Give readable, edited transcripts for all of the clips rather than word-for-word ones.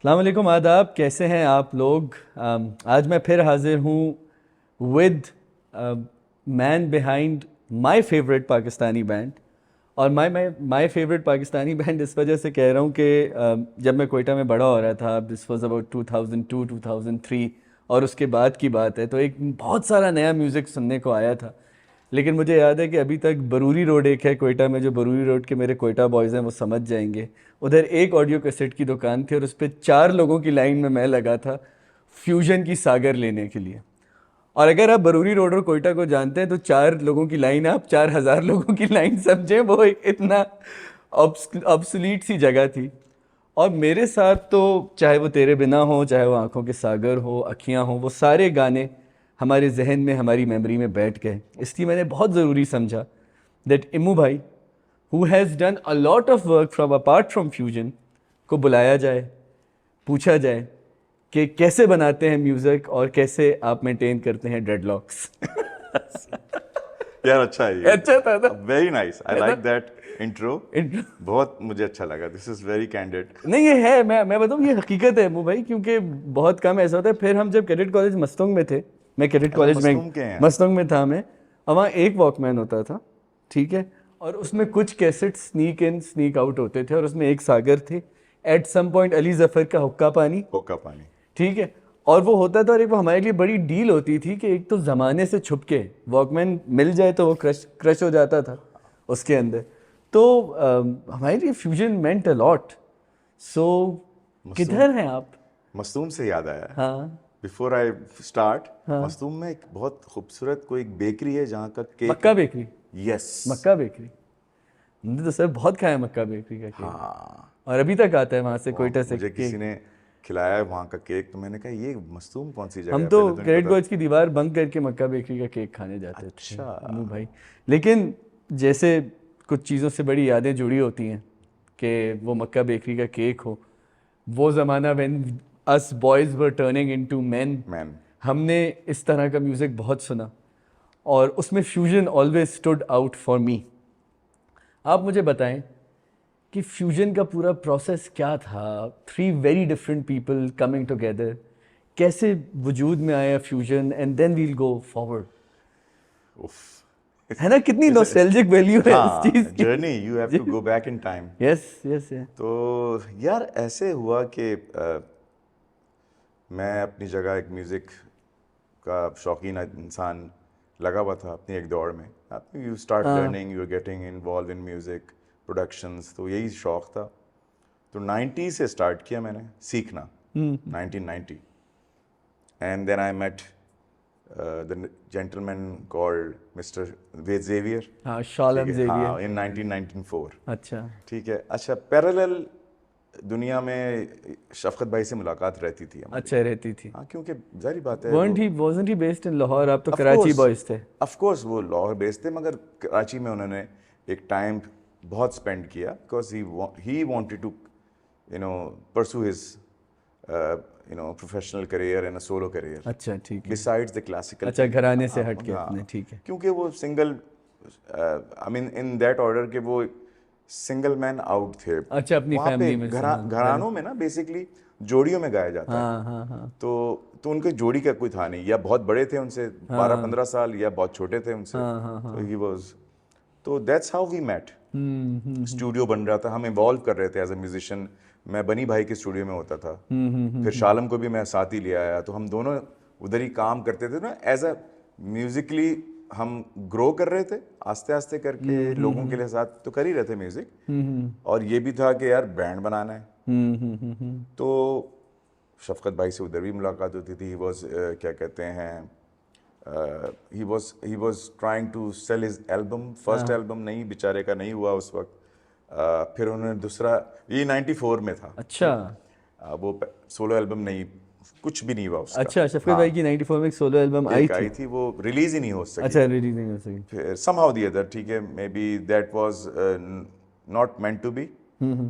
अस्सलाम वालेकुम, आदाब। कैसे हैं आप लोग? आज मैं फिर हाजिर हूँ with man behind my favourite Pakistani band. और माय फेवरेट पाकिस्तानी बैंड इस वजह से कह रहा हूँ कि जब मैं कोयटा में बड़ा हो रहा था, दिस वाज अबाउट 2002 2003, और उसके बाद की बात है, तो एक बहुत सारा नया म्यूज़िक सुनने को आया था। लेकिन मुझे याद है कि अभी तक बरूरी रोड एक है कोयटा में, जो बरूरी रोड के मेरे कोयटा बॉयज़ हैं वो समझ जाएंगे। उधर एक ऑडियो कैसेट की दुकान थी और उस पर 4 लोगों की लाइन में मैं लगा था फ्यूजन की सागर लेने के लिए। और अगर आप बरूरी रोड और कोयटा को जानते हैं तो 4 लोगों की लाइन, आप 4,000 लोगों की लाइन समझें, वो एक इतना ऑब्सोलीट सी जगह थी। और मेरे साथ तो चाहे वो तेरे बिना हो, चाहे वो आंखों के सागर हो, अखियां हो, वो सारे गाने हमारे जहन में, हमारी मेमोरी में बैठ गए। इसलिए मैंने बहुत ज़रूरी समझा दैट इमू भाई, who has done a lot of work from apart from fusion, को बुलाया जाए, पूछा जाए कि कैसे बनाते हैं म्यूज़िक और कैसे आप मेंटेन करते हैं ड्रेडलॉक्स। यार अच्छा है ये। अच्छा था ना? वेरी नाइस, आई है ना? Like that intro. Intro- बहुत मुझे अच्छा लगा, दिस इज वेरी कैंडिड। नहीं, ये है, मैं बताऊँ, ये हकीकत है अमू भाई, क्योंकि बहुत कम ऐसा होता है। फिर हम जब कैडेट कॉलेज मस्तंग में थे, मैं कैडेट अच्छा, कॉलेज में मस्तूम के हैं। मस्तंग में था मैं, और वहाँ एक वॉकमैन होता था, ठीक है, और उसमें कुछ cassette sneak in sneak out होते थे, और उसमें एक सागर थे, at some point Ali Zafar का हुक्का पानी, कोका पानी। ठीक है। और वो होता था, और एक वो हमारे लिए बड़ी डील होती थी कि एक तो ज़माने से छुप के वॉकमैन मिल जाए तो वो क्रश क्रश हो जाता था उसके अंदर। तो हमारे लिए फ्यूजन मेंट अ लॉट। सो मस्तूम। किधर हैं आप? मस्तूम से याद आया, हाँ। बिफोर आई स्टार्ट, हाँ। मस्तूम में एक बहुत खूबसूरत कोई एक बेकरी है जहाँ का केक। मक्का बेकरी। यस। मक्का बेकरी, हमने तो सर बहुत खाया मक्का बेकरी का केक। हाँ, और अभी तक आता है वहाँ से, वहाँ कोयटा से मुझे किसी केक। ने खिलाया है वहाँ का केक, तो मैंने कहा ये मस्तूम कौन सी जगह हम है, तो पहले तो नहीं क्रेडिट पता कॉलेज था। की दीवार बंक करके मक्का बेकरी का केक खाने जाते थे अच्छा। अमू भाई। लेकिन जैसे कुछ चीज़ों से बड़ी यादें जुड़ी होती हैं कि वो मक्का बेकरी का केक हो, वो ज़माना when us boys were turning into man. Man. हमने इस तरह का म्यूज़िक बहुत सुना, और उसमें fusion always stood out for me. आप मुझे बताएं कि फ्यूजन का पूरा प्रोसेस क्या था? 3 very different people coming together, कैसे वजूद में आया fusion, and then we'll go forward. उफ। है ना? कितनी इसे नॉस्टैल्जिक वैल्यू है उस हाँ, चीज़ जर्नी, यू हैव टू की। गो back in time. Yes yes yes. तो यार ऐसे हुआ कि मैं अपनी जगह एक म्यूज़िक का शौकीन इंसान लगा हुआ था अपनी एक दौड़ में। यू स्टार्ट हाँ। Learning, you are getting involve in music productions, तो यही शौक था। तो 90 से स्टार्ट किया मैंने सीखना, 1990। And then I met the gentleman called mister Xavier। हाँ, ठीक शालम है, जेवियर। हाँ, इन 1994। अच्छा। ठीक है, अच्छा, पैरेलल दुनिया में शफकत भाई से मुलाकात रहती थी हमारी। अच्छा, रहती थी। हाँ, क्योंकि जारी बात है वो, wasn't he based in Lahore? आप तो ऑफ कराची कोर्स, बॉयज थे। ऑफ कोर्स वो लाहौर बेस्ड थे, मगर कराची में उन्होंने एक टाइम बहुत स्पेंड किया, because he wanted to pursue his professional career and a solo career अच्छा, ठीक है। बिसाइड्स द क्लासिकल अच्छा, थिंग। घराने से हट के अपने, हाँ, ठीक है। क्योंकि वो single, I mean in that order के वो सिंगल मैन आउट थे। अच्छा, अपनी वहाँ पे फैमिली में से, हाँ, घर। घरानों में ना बेसिकली जोड़ियों में गाया जाता है। हाँ हाँ हाँ। तो उनके जोड़ी का कोई था नहीं, या बहुत बड़े थे उनसे 12-15 साल, या बहुत छोटे थे उनसे। हाँ हाँ तो हाँ। ही वाज, तो that's how we met. Hmm. Studio बन रहा था, हम इवॉल्व कर रहे थे एज अ म्यूजिशियन। मैं बनी भाई के स्टूडियो में होता था, फिर शालम को भी मैं साथ ही ले आया, तो हम दोनों उधर ही काम करते थे ना, एज अ म्यूजिकली हम ग्रो कर रहे थे आस्ते आस्ते करके, लोगों के लिए साथ तो कर ही रहे थे म्यूजिक। और ये भी था कि यार बैंड बनाना है। तो शफकत भाई से उधर भी मुलाकात होती थी। ही वॉज क्या कहते हैं, he was trying to sell his album, first album नहीं, बेचारे का नहीं हुआ उस वक्त। फिर उन्होंने दूसरा, ये 94 में था। अच्छा। वो सोलो एल्बम नहीं, कुछ भी नहीं हुआ उसका। अच्छा, शफकत हाँ, भाई की 94 में एक सोलो एल्बम आई एक थी। आई थी, वो रिलीज ही नहीं हो सकी। अच्छा, रिलीज नहीं हो सकी। फिर समहाउ दी अदर, ठीक है, maybe that was not meant to be.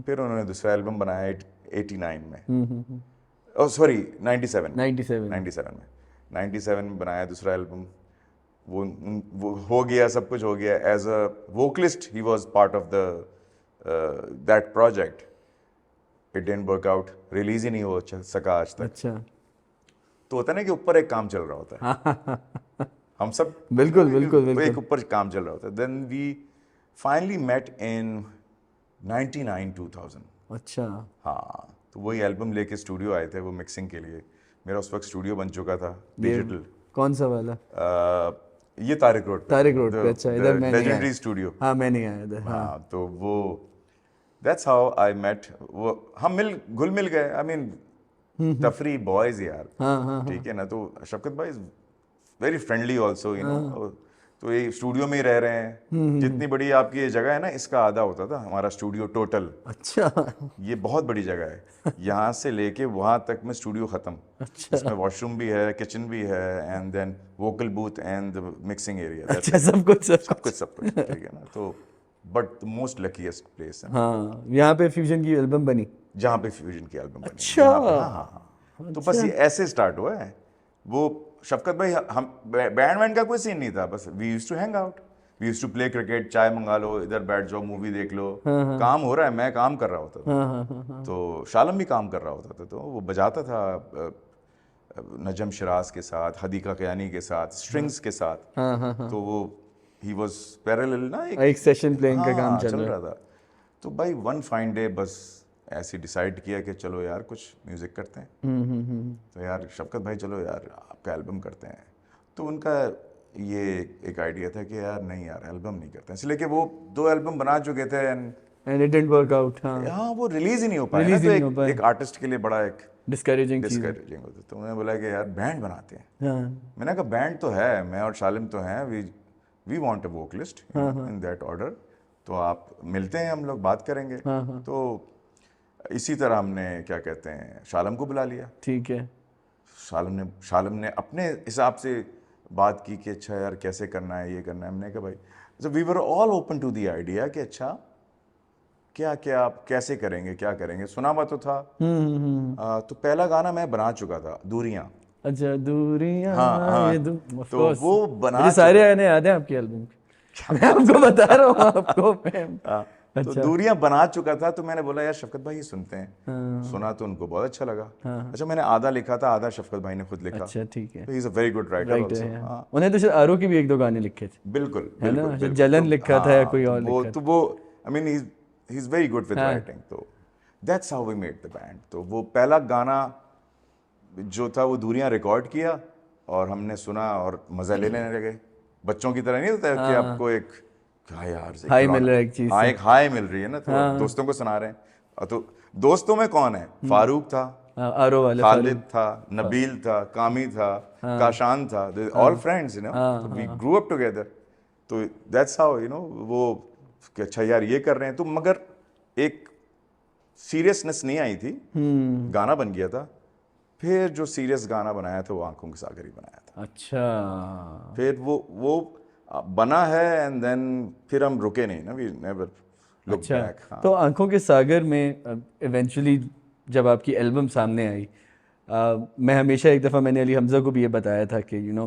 फिर उन्होंने दूसरा एल्बम बनाया 89 में, ओह सॉरी 97 में, 97 में। 97 में, 97 में बनाया दूसरा एल्बम। वो हो गया, सब कुछ हो गया। As a vocalist he was part of the that project. It didn't work out, release ही नहीं हो सका आज तक। अच्छा। तो होता है ना कि ऊपर एक काम चल रहा होता है, हम सब बिल्कुल बिल्कुल बिल्कुल। एक ऊपर काम चल रहा होता है। Then we finally met in 99-2000। अच्छा। हाँ, तो वही एल्बम लेके स्टूडियो आए थे वो मिक्सिंग के लिए। मेरा उस वक्त स्टूडियो बन चुका था ये डिजिटल। कौन सा वाला? ये तारिक रोड पे, तारिक रोड पे। अच्छा, इधर मैं नहीं लेजेंडरी आया। स्टूडियो। हाँ, मैं नहीं आया इधर। हाँ। हाँ, तो वो दैट्स हाउ आई मेट। वो हम घुल मिल गए। आई मीन तफरी बॉयज यार। हाँ। ठीक है ना। तो शफकत भाई is very friendly also, you know. तो ये स्टूडियो में ही रह रहे हैं। जितनी बड़ी आपकी ये जगह है ना, इसका आधा होता था हमारा स्टूडियो टोटल। अच्छा। ये बहुत बड़ी जगह है, यहाँ से लेके वहाँ तक में स्टूडियो खत्म। अच्छा। इसमें वॉशरूम भी है, किचन भी है, and then vocal booth and mixing area. अच्छा, सब कुछ सब कुछ ठीक है ना। तो but the most luckiest place है। हाँ, यहाँ पे फ्यूजन की एल्बम बनी। जहाँ पे फ्यूजन की एल्बम बनी। अच्छा। यहाँ पे, हाँ। तो बस ये ऐसे स्टार्ट हुआ है। वो शफकत भाई, हम बैंड वैंड का कोई सीन नहीं था, बस we used to hang out, we used to play cricket, चाय मंगा लो, इधर बैठ जाओ, मूवी देख लो। काम हो रहा है, मैं काम कर रहा होता था। तो शालम भी काम कर रहा होता था, तो वो बजाता था नजम शिराज के साथ, हदीका कयानी के साथ, स्ट्रिंग्स के साथ। तो वो ही वाज पैरेलल ना, एक सेशन प्लेइंग का काम चल रहा था। तो भाई वन फाइन डे बस ऐसे डिसाइड किया कि चलो यार कुछ म्यूज़िक करते हैं। तो यार शफकत भाई चलो यार आपका एल्बम करते हैं। तो उनका ये एक आइडिया था कि यार नहीं यार एल्बम नहीं करते हैं, इसलिए कि वो 2 एल्बम बना चुके थे and it didn't work out. हाँ, वो रिलीज ही नहीं हो पाया ना। Release ही तो नहीं हो पाया। एक आर्टिस्ट के लिए बड़ा एक डिस्करेजिंग चीज है। डिस्करेजिंग होता। तो उन्होंने बोला कि यार बैंड बनाते हैं। हाँ। मैंने कहा बैंड तो है, मैं और शालिम तो हैं, we want a vocalist in that order. तो आप मिलते हैं, हम लोग बात करेंगे। तो इसी तरह हमने क्या कहते हैं शालम को बुला लिया। ठीक है। शालम ने अपने हिसाब से बात की कि अच्छा यार कैसे करना है, ये करना है। हमने कहा भाई, so we were all open to the idea कि अच्छा क्या क्या आप कैसे करेंगे, क्या करेंगे। सुना हुआ तो था। तो पहला गाना मैं बना चुका था, दूरियां। अच्छा, दूरियां। हाँ, ये तो वो बना मुझे सारे गाने याद हैं आपके एल्बम के। मैं आपको बता रहा हूँ आपको। तो अच्छा। दूरियां बना चुका था। तो मैंने बोला यार शफकत भाई ये सुनते हैं। सुना तो उनको बहुत अच्छा लगा। अच्छा, मैंने आधा लिखा था, आधा शफकत भाई ने खुद लिखा। अच्छा, ठीक है। तो ही is a very good writer also. उन्हें तो शायद आरो की भी 1-2 गाने लिखे थे। बिल्कुल है ना? बिल्कुल। जलन लिखा था या कोई और वो लिखा तो वो I mean he is very good with writing. तो that's how we made the band. तो वो पहला गाना जो था वो दूरियां रिकॉर्ड किया और हमने सुना और मजा लेने लगे। बच्चों की तरह नहीं होता है कि आपको एक क्या यार हाई मिल रहा है एक चीज। हाँ, एक हाई मिल रही है ना। तो दोस्तों को सुना रहे हैं। और तो दोस्तों में कौन है? फारूक था, आरो वाले खालिद था, नबील था, कामी था, काशान था, all friends, you know. We grew up together. तो दैट्स हाउ, यू नो, वो कि अच्छा यार ये कर रहे हैं। तो मगर एक सीरियसनेस नहीं आई थी। गाना बन गया था। फिर जो सीरियस गाना बनाया था वो आंखों के सागर ही बनाया था। अच्छा। फिर वो बना है एंड देन फिर हम रुके नहीं ना, वी नेवर लुक बैक। तो आंखों के सागर में इवेंचुअली जब आपकी एल्बम सामने आई, मैं हमेशा एक दफ़ा मैंने अली हमज़ा को भी ये बताया था कि यू नो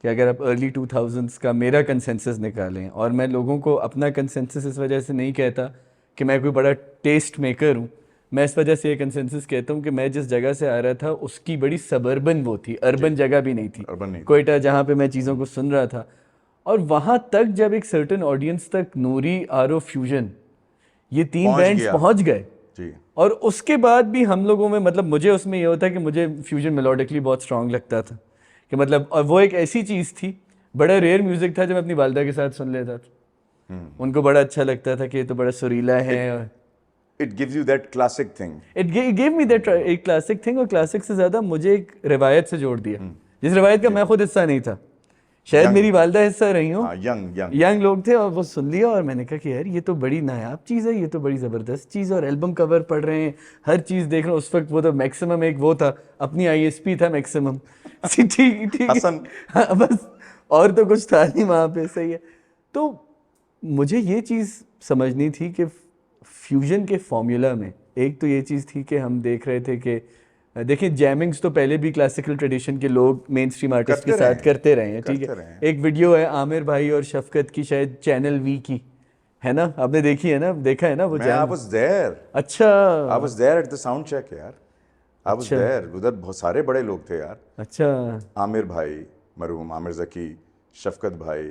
कि अगर आप अर्ली 2000s का मेरा कंसेंसस निकालें, और मैं लोगों को अपना कंसेंसस इस वजह से नहीं कहता कि मैं कोई बड़ा टेस्ट मेकर हूँ, मैं इस वजह से ये कंसेंसस कहता हूँ कि मैं जिस जगह से आ रहा था उसकी बड़ी सबर्बन वो थी, अर्बन जगह भी नहीं थी, कोयटा जहाँ पे मैं चीज़ों को सुन रहा था। और वहाँ तक जब एक सर्टन ऑडियंस तक नूरी, आरो, फ्यूजन, ये 3 बैंड्स पहुँच गए जी। और उसके बाद भी हम लोगों में, मतलब मुझे उसमें ये होता है कि मुझे फ्यूजन मेलोडिकली बहुत स्ट्रांग लगता था कि मतलब, और वो एक ऐसी चीज़ थी, बड़ा रेयर म्यूज़िक था जो मैं अपनी वालदा के साथ सुन लेता था। उनको बड़ा अच्छा लगता था कि ये तो बड़ा सुरीला है। It gives you that classic thing. It gave me that एक क्लासिक थिंग, और क्लासिक से ज़्यादा मुझे एक रिवायत से जोड़ दिया, जिस रिवायत का मैं खुद हिस्सा नहीं था, शायद मेरी वालदा हिस्सा रही हूँ। यंग लोग थे और वो सुन लिया, और मैंने कहा कि यार ये तो बड़ी नायाब चीज़ है, ये तो बड़ी ज़बरदस्त चीज़ है। और एल्बम कवर पढ़ रहे हैं, हर चीज़ देख रहे हैं। उस वक्त वो तो मैक्सिमम एक वो था, अपनी ISP था मैक्सिमम। ठीक हाँ, बस और तो कुछ था नहीं वहाँ पे। सही है। तो मुझे ये चीज़ समझनी थी कि फ्यूजन के फॉर्मूला में एक तो ये चीज़ थी कि हम देख रहे थे कि देखिए जैमिंग्स तो पहले भी क्लासिकल ट्रेडिशन के लोग मेन स्ट्रीम आर्टिस्ट के साथ करते रहे हैं। ठीक है। एक वीडियो है आमिर भाई और शफकत की, शायद चैनल V की, है ना, आपने देखी है ना, देखा है ना वो मैं आई जैम? वाज देयर, अच्छा I was there at the sound check यार, आई वाज अच्छा देयर। उधर बहुत सारे बड़े लोग थे यार, अच्छा आमिर भाई, मरहूम आमिर जकी, शफकत भाई,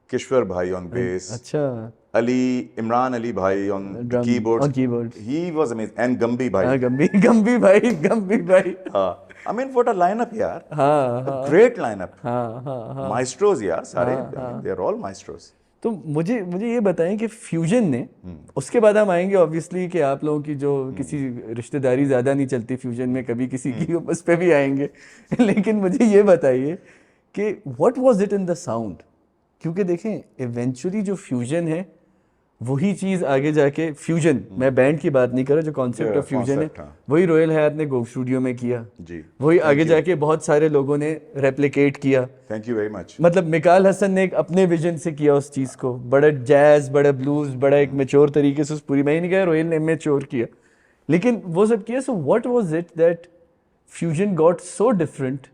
किश्वर भाई ऑन बेस, अच्छा अली, इमरान अली भाई ऑन द ड्रम कीबोर्ड्स, और keyboards. He was amazing, and Gumby भाई। हाँ गंभी गंभी भाई, गंभी भाई। हाँ, I mean what a lineup यार, हाँ अ हाँ ग्रेट लाइनअप, हाँ हाँ हाँ माइस्ट्रोस यार सारे, हाँ आई मीन हाँ। They are all maestros. तो मुझे मुझे ये बताएं कि फ्यूजन ने, उसके बाद हम आएंगे ऑब्वियसली कि आप लोगों की जो किसी रिश्तेदारी ज़्यादा नहीं चलती फ्यूजन में कभी किसी की, उस पर भी आएंगे लेकिन मुझे ये बताइए कि what was it in the sound, क्योंकि देखें इवेंचुअली जो फ्यूजन है वही चीज़ आगे जाके फ्यूजन, मैं बैंड की बात नहीं कर रहा, जो कॉन्सेप्ट ऑफ फ्यूजन है कॉन्सेप्ट, हाँ वही रॉयल हयात ने गोग स्टूडियो में किया, जी, वही आगे थैंक यू, जाके बहुत सारे लोगों ने रेप्लिकेट किया। Thank you very much. मतलब मिकाल हसन ने एक अपने विजन से किया उस चीज को, बड़ा जैज, बड़ा ब्लूज, बड़ा एक मेच्योर तरीके से उस पूरी, मैं ही नहीं कह रोयल ने मेच्योर किया, लेकिन वो सब किया। So what was it that Fuzon got so different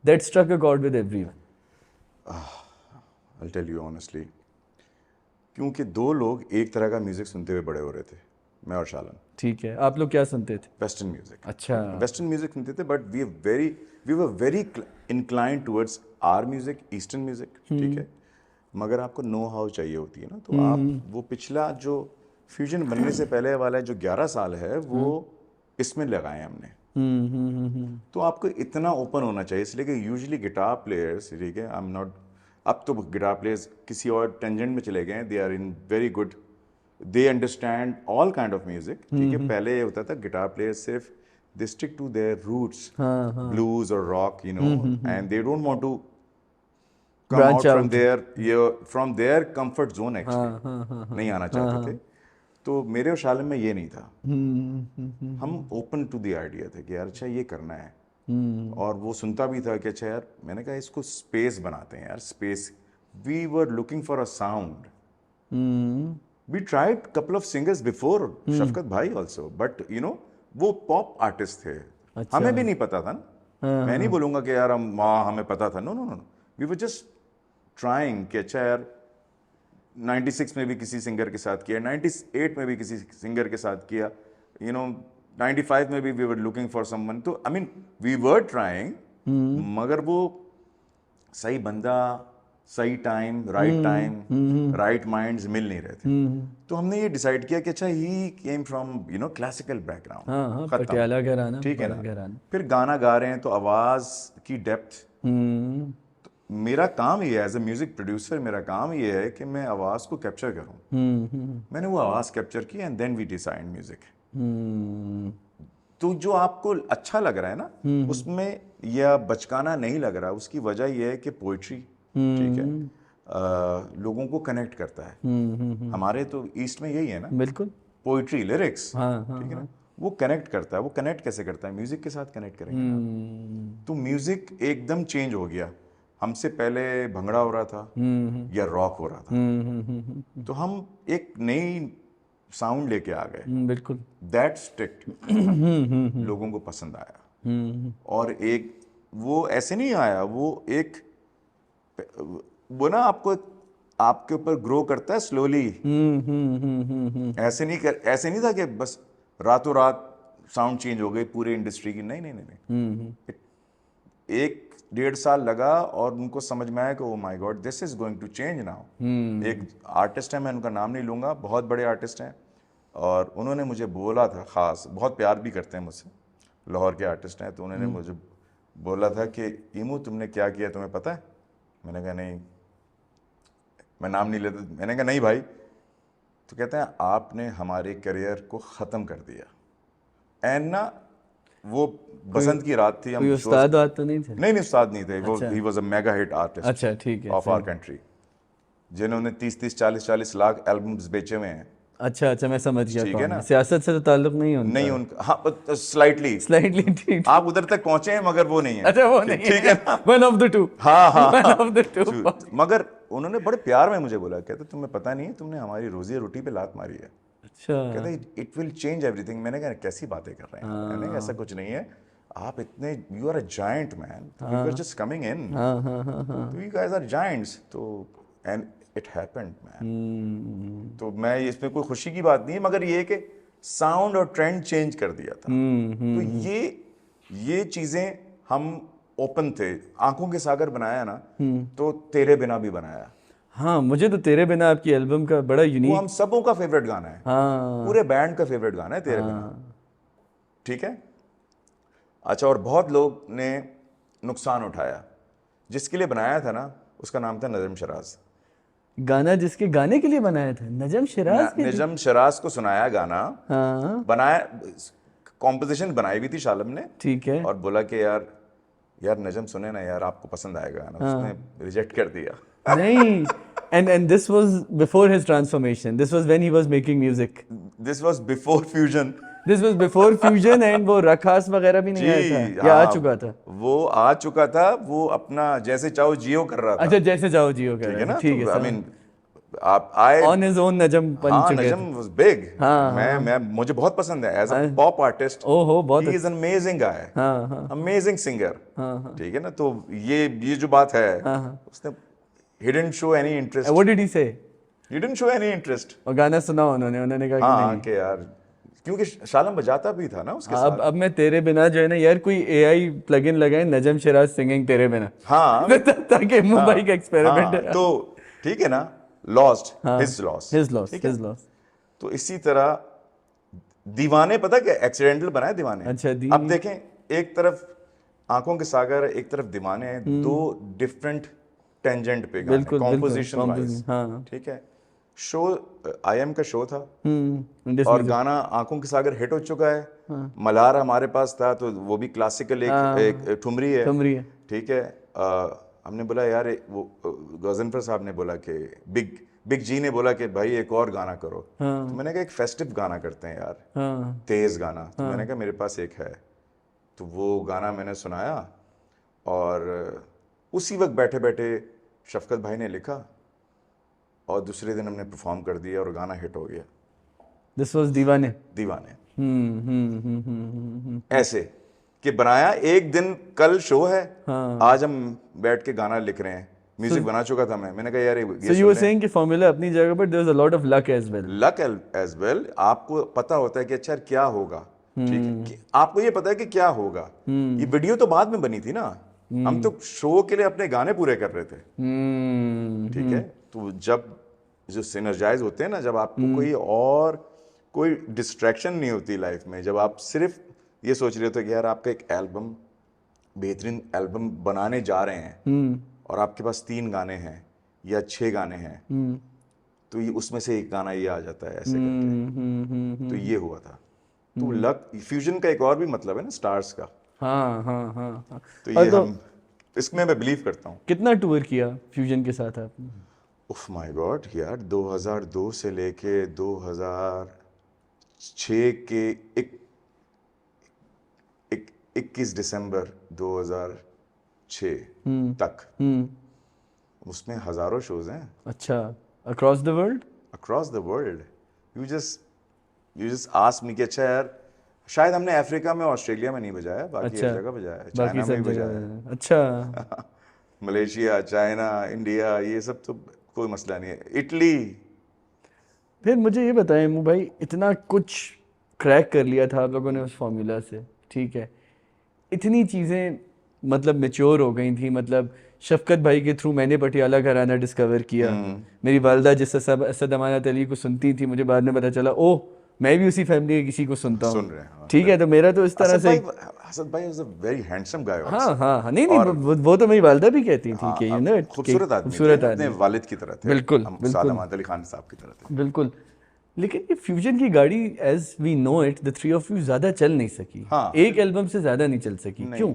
that struck a chord with everyone? I tell you honestly, क्योंकि दो लोग एक तरह का म्यूजिक सुनते हुए बड़े हो रहे थे, मैं और शालन। ठीक है, आप लोग क्या सुनते थे? वेस्टर्न म्यूजिक, अच्छा वेस्टर्न म्यूजिक सुनते थे, but we were very inclined towards our music, eastern music, ठीक है। मगर आपको नो हाउ चाहिए होती है ना, तो आप वो पिछला जो फ्यूजन बनने से पहले वाला जो 11 साल है वो इसमें लगाए हमने। तो आपको इतना ओपन होना चाहिए, इसलिए कि यूजुअली गिटार प्लेयर्स, ठीक है, आई एम नॉट, अब तो गिटार प्लेयर्स किसी और टेंजेंट में चले गए, they are in very good, they understand all kind of music, ठीक है। पहले ये होता था गिटार प्लेयर्स सिर्फ they stick to their roots, blues और rock, you know, and they don't want to come out branch from out. their comfort zone actually, हाँ हाँ हाँ नहीं आना चाहते थे। तो मेरे और शालिम में ये नहीं था, हम ओपन टू द आइडिया थे कि यार अच्छा ये करना है, और वो सुनता भी था कि अच्छा यार, मैंने कहा इसको स्पेस बनाते हैं यार, space. We were looking for a sound, we tried couple of singers before Shafqat भाई ऑल्सो, बट यू नो वो पॉप आर्टिस्ट थे, अच्छा हमें भी नहीं पता था ना। मैं नहीं बोलूंगा कि यार हम हमें पता था, no no no, we were just trying कि अच्छा यार 96 में भी किसी सिंगर के साथ किया, 98 में भी किसी सिंगर के साथ किया, यू नो 95 में भी we were looking for someone. तो I mean we were trying, मगर वो सही बंदा, सही टाइम, राइट माइंड्स मिल नहीं रहे थे। तो हमने ये डिसाइड किया कि अच्छा ही came from you know classical हाँ बैकग्राउंड, हाँ, खत्म, पटियाला घराना, ठीक है बड़ा ना। घराना। फिर गाना गा रहे हैं तो आवाज की डेप्थ, मेरा काम ये है एज ए म्यूजिक प्रोड्यूसर, मेरा काम ये है कि मैं आवाज़ को कैप्चर करूं। मैंने वो आवाज़ कैप्चर की and then we decide music. तो जो आपको अच्छा लग रहा है ना उसमें, या बचकाना नहीं लग रहा, उसकी वजह यह है कि पोइट्री, ठीक है, लोगों को कनेक्ट करता है। हमारे तो ईस्ट में यही है ना, बिल्कुल। पोइट्री, लिरिक्स, हाँ हाँ ठीक है ना, वो कनेक्ट करता है। वो कनेक्ट कैसे करता है? म्यूजिक के साथ कनेक्ट करेंगे ना। तो म्यूजिक एकदम चेंज हो गया, हमसे पहले भंगड़ा हो रहा था या रॉक हो रहा था, तो हम एक नई साउंड लेके आ गए, बिल्कुल। दैट स्टिक्ड, लोगों को पसंद आया। और एक वो ऐसे नहीं आया, वो एक वो ना आपको आपके ऊपर ग्रो करता है स्लोली। ऐसे नहीं था कि बस रातों रात साउंड चेंज हो गई पूरी इंडस्ट्री की, नहीं नहीं नहीं, नहीं। एक 1.5 साल लगा और उनको समझ में आया कि oh my god, this is going to change now. एक आर्टिस्ट है, मैं उनका नाम नहीं लूंगा, बहुत बड़े आर्टिस्ट हैं, और उन्होंने मुझे बोला था, खास बहुत प्यार भी करते हैं मुझसे, लाहौर के आर्टिस्ट हैं, तो उन्होंने मुझे बोला था कि ईमू तुमने क्या किया तुम्हें पता है? मैंने कहा नहीं, मैं नाम नहीं लेता। मैंने कहा नहीं भाई। तो कहते हैं आपने हमारे करियर को ख़त्म कर दिया। एंड ना वो बसंत की रात थी, कोई हम उस्ताद वाद तो नहीं थे? नहीं उस्ताद नहीं थे, वो अच्छा। He was a mega hit artist अच्छा ठीक है, ऑफ आवर सही। कंट्री, जिन्होंने 30-30 40-40 लाख एल्बम्स बेचे हुए हैं, अच्छा अच्छा, मैं समझ गया ठीक है कौन ना। है। सियासत से तो ताल्लुक नहीं उनका? नहीं उनका, हाँ स्लाइटली स्लाइटली, ठीक। आप उधर तक पहुंचे हैं मगर वो नहीं है। अच्छा वो नहीं ठीक है ना। One of the two. हाँ हाँ वन हाँ। Of the two. मगर उन्होंने बड़े प्यार में मुझे बोला, कहते तुम्हें पता नहीं है तुमने हमारी रोजी रोटी पे लात मारी है। अच्छा। कहते इट विल चेंज एवरीथिंग। मैंने कहा कैसी बातें कर रहे हैं? मैंने कहा ऐसा कुछ नहीं है, आप इतने, you are a giant man, we were just coming in, तो यू गाइस आर जायंट्स। तो एंड इट हैपेंड मैन। तो मैं इसमें कोई खुशी की बात नहीं है, मगर ये है कि साउंड और ट्रेंड चेंज कर दिया था। तो ये चीजें हम ओपन थे। आंखों के सागर बनाया ना, तो तेरे बिना भी बनाया। हाँ, मुझे तो तेरे बिना आपकी एल्बम का बड़ा वो यूनिक। हम सबों का फेवरेट गाना है, हाँ पूरे बैंड का फेवरेट गाना है तेरे बिना। ठीक है। अच्छा, और बहुत लोग ने नुकसान उठाया। जिसके लिए बनाया था ना, उसका नाम था नजम शराज। गाना जिसके गाने के लिए बनाया था, नजम शिराज के लिए। निजम शराज को सुनाया गाना, हाँ बनाया, कॉम्पोजिशन बनाई भी थी शालम ने, ठीक है। और बोला कि यार यार नजम सुने ना यार, आपको पसंद आएगा गाना। उसने रिजेक्ट कर दिया। नहीं, and this was before his transformation. This was when he was making music. This was before fusion. This was before fusion and वो रखास वगैरह भी नहीं आया था, या आ चुका था? वो आ चुका था। वो अपना जैसे चाहो जियो कर रहा था। अच्छा, जैसे जाओ जियो कह ठीक है रहा ना, था, ठीक है तो आई सर। मीन आप आए On his own नजम बन हाँ, चुके नजम थे। Was big. हाँ, मैं मुझे बहुत पसंद है एज अ हाँ। Pop artist. ओहो, बहुत ही इज अमेजिंग गाय, हाँ हाँ अमेजिंग सिंगर। हाँ ठीक है ना, तो ये जो बात है, उसने he didn't show any interest, What did he say? he didn't show any interest। और गाना सुना उन्होंने कहा कि हाँ नहीं। कि यार, क्योंकि शालम बजाता भी था ना उसके अब साथ। अब मैं तेरे बिना जो है ना यार, कोई एआई प्लगइन लगाए, नजम शिराज सिंगिंग तेरे बिना। हाँ ताकि मुंबई का एक्सपेरिमेंट हाँ, है। तो ठीक है ना, लॉस्ट, हाँ, हिज लॉस। his loss, ठीक है, his loss। तो इसी तरह दीवाने, पता क्या एक्सीडेंटल बनाए दीवाने। अच्छा, अब देखें, एक तरफ आंखों के सागर, एक तरफ दीवाने हैं, दो डिफरेंट टेंजेंट पे गाने, बिल्कुल कॉम्पोजिशन वाइज। हाँ। ठीक है, शो आईएम का शो था, Indian और music। गाना आंखों के सागर हिट हो चुका है। मल्हार हमारे पास था, तो वो भी क्लासिकल एक ठुमरी है। ठुमरी है। ठीक है, हमने बोला यार वो गजनफर साहब ने बोला कि बिग जी ने बोला कि भाई एक और गाना करो। तो मैंने कहा एक फेस्टिव गाना करते हैं यार, हाँ तेज गाना। तो मैंने कहा मेरे पास एक है। तो वो गाना मैंने सुनाया, और उसी वक्त बैठे बैठे शफकत भाई ने लिखा, और दूसरे दिन हमने परफॉर्म कर दिया, और गाना हिट हो गया, दिस वाज दीवाने। दीवाने। ऐसे कि बनाया एक दिन, कल शो है, आज हम बैठ के गाना लिख रहे हैं। म्यूजिक बना चुका था मैंने कहा यार So you were saying कि फॉर्मूला अपनी जगह, but there was a lot of luck as well. Luck as well. आपको पता होता है कि अच्छा क्या होगा। ठीक है, कि आपको ये पता है कि क्या होगा। ये वीडियो तो बाद में बनी थी ना, हम तो शो के लिए अपने गाने पूरे कर रहे थे। ठीक है, तो जब जो सिनर्जाइज होते हैं ना, जब आपको कोई डिस्ट्रैक्शन नहीं होती लाइफ में, जब आप सिर्फ ये सोच रहे होते कि यार आपका एक एल्बम, बेहतरीन एल्बम बनाने जा रहे हैं, और आपके पास 3 गाने हैं या 6 गाने हैं, तो ये उसमें से एक गाना ये आ जाता है ऐसे करके। तो ये हुआ था। तो लक, फ्यूजन का एक और भी मतलब है ना, स्टार्स का। हाँ हाँ हाँ। तो ये हम इसमें मैं बिलीव करता हूँ। कितना टूर किया फ्यूजन के साथ आपने? उफ माय गॉड यार, 2002 से लेके 2006 के 21 दिसंबर 2006 तक, उसमें हजारों शोज हैं। अच्छा, across the world? Across the world. You just ask me कि अच्छा यार, शायद हमने अफ्रीका में, ऑस्ट्रेलिया में नहीं बजाया, बाकी हर जगह बजाया है, बाकी चाइना में सब भी जगह। बजाया। अच्छा। मलेशिया, चाइना, इंडिया, ये सब तो कोई मसला नहीं है। इटली। फिर मुझे ये बताएं मु भाई, इतना कुछ क्रैक कर लिया था आप लोगों ने उस फॉर्मूला से, ठीक है, इतनी चीज़ें मतलब मेच्योर हो गई थी। मतलब शफकत भाई के थ्रू मैंने पटियाला घराना डिस्कवर किया। मेरी वालदा जिस असद अमानत अली को सुनती थी, मुझे बाद में पता चला ओह मैं भी उसी फैमिली के किसी को सुनता सुन हूँ। रहे हैं, हाँ। ठीक है, तो मेरा तो इस तरह से असद भाई was a very handsome guy. हाँ हाँ हाँ, नहीं वो तो मेरी वालदा भी कहती थी कि यू नो खूबसूरत आदमी खूबसूरत थे, अपने आदमी। वालिद की तरह थे। बिल्कुल, हम बिल्कुल। सालम अली खान साहब की तरह थे। बिल्कुल। लेकिन ये फ्यूजन की गाड़ी as we know it, the three of you ज्यादा चल नहीं सकी। हाँ। एक एल्बम से ज्यादा नहीं चल सकी। क्यों?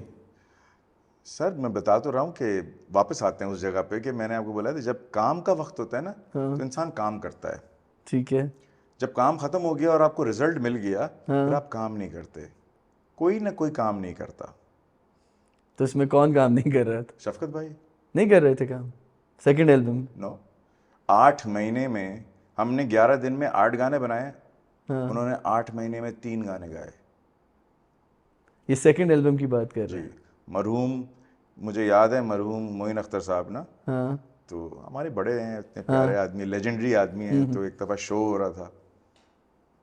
सर मैं बता तो रहा हूँ कि वापस आते हैं उस जगह पे कि मैंने आपको बोला था, जब काम का वक्त होता है ना, तो इंसान काम करता है। ठीक है। जब काम खत्म हो गया और आपको रिजल्ट मिल गया, फिर आप काम नहीं करते। कोई ना कोई काम नहीं करता। तो इसमें कौन काम नहीं कर रहा था? शफकत भाई नहीं कर रहे थे काम सेकंड एल्बम? नो। 8 महीने में हमने 11 दिन में 8 गाने बनाए। उन्होंने 8 महीने में 3 गाने गाए। ये सेकंड एल्बम की बात कर रहे हैं? मरहूम, मुझे याद है, मरहूम मोइन अख्तर साहब ना, हाँ तो हमारे बड़े हैं, इतने प्यारे आदमी, लेजेंडरी आदमी हैं, तो एक दफ़ा शो हो रहा था,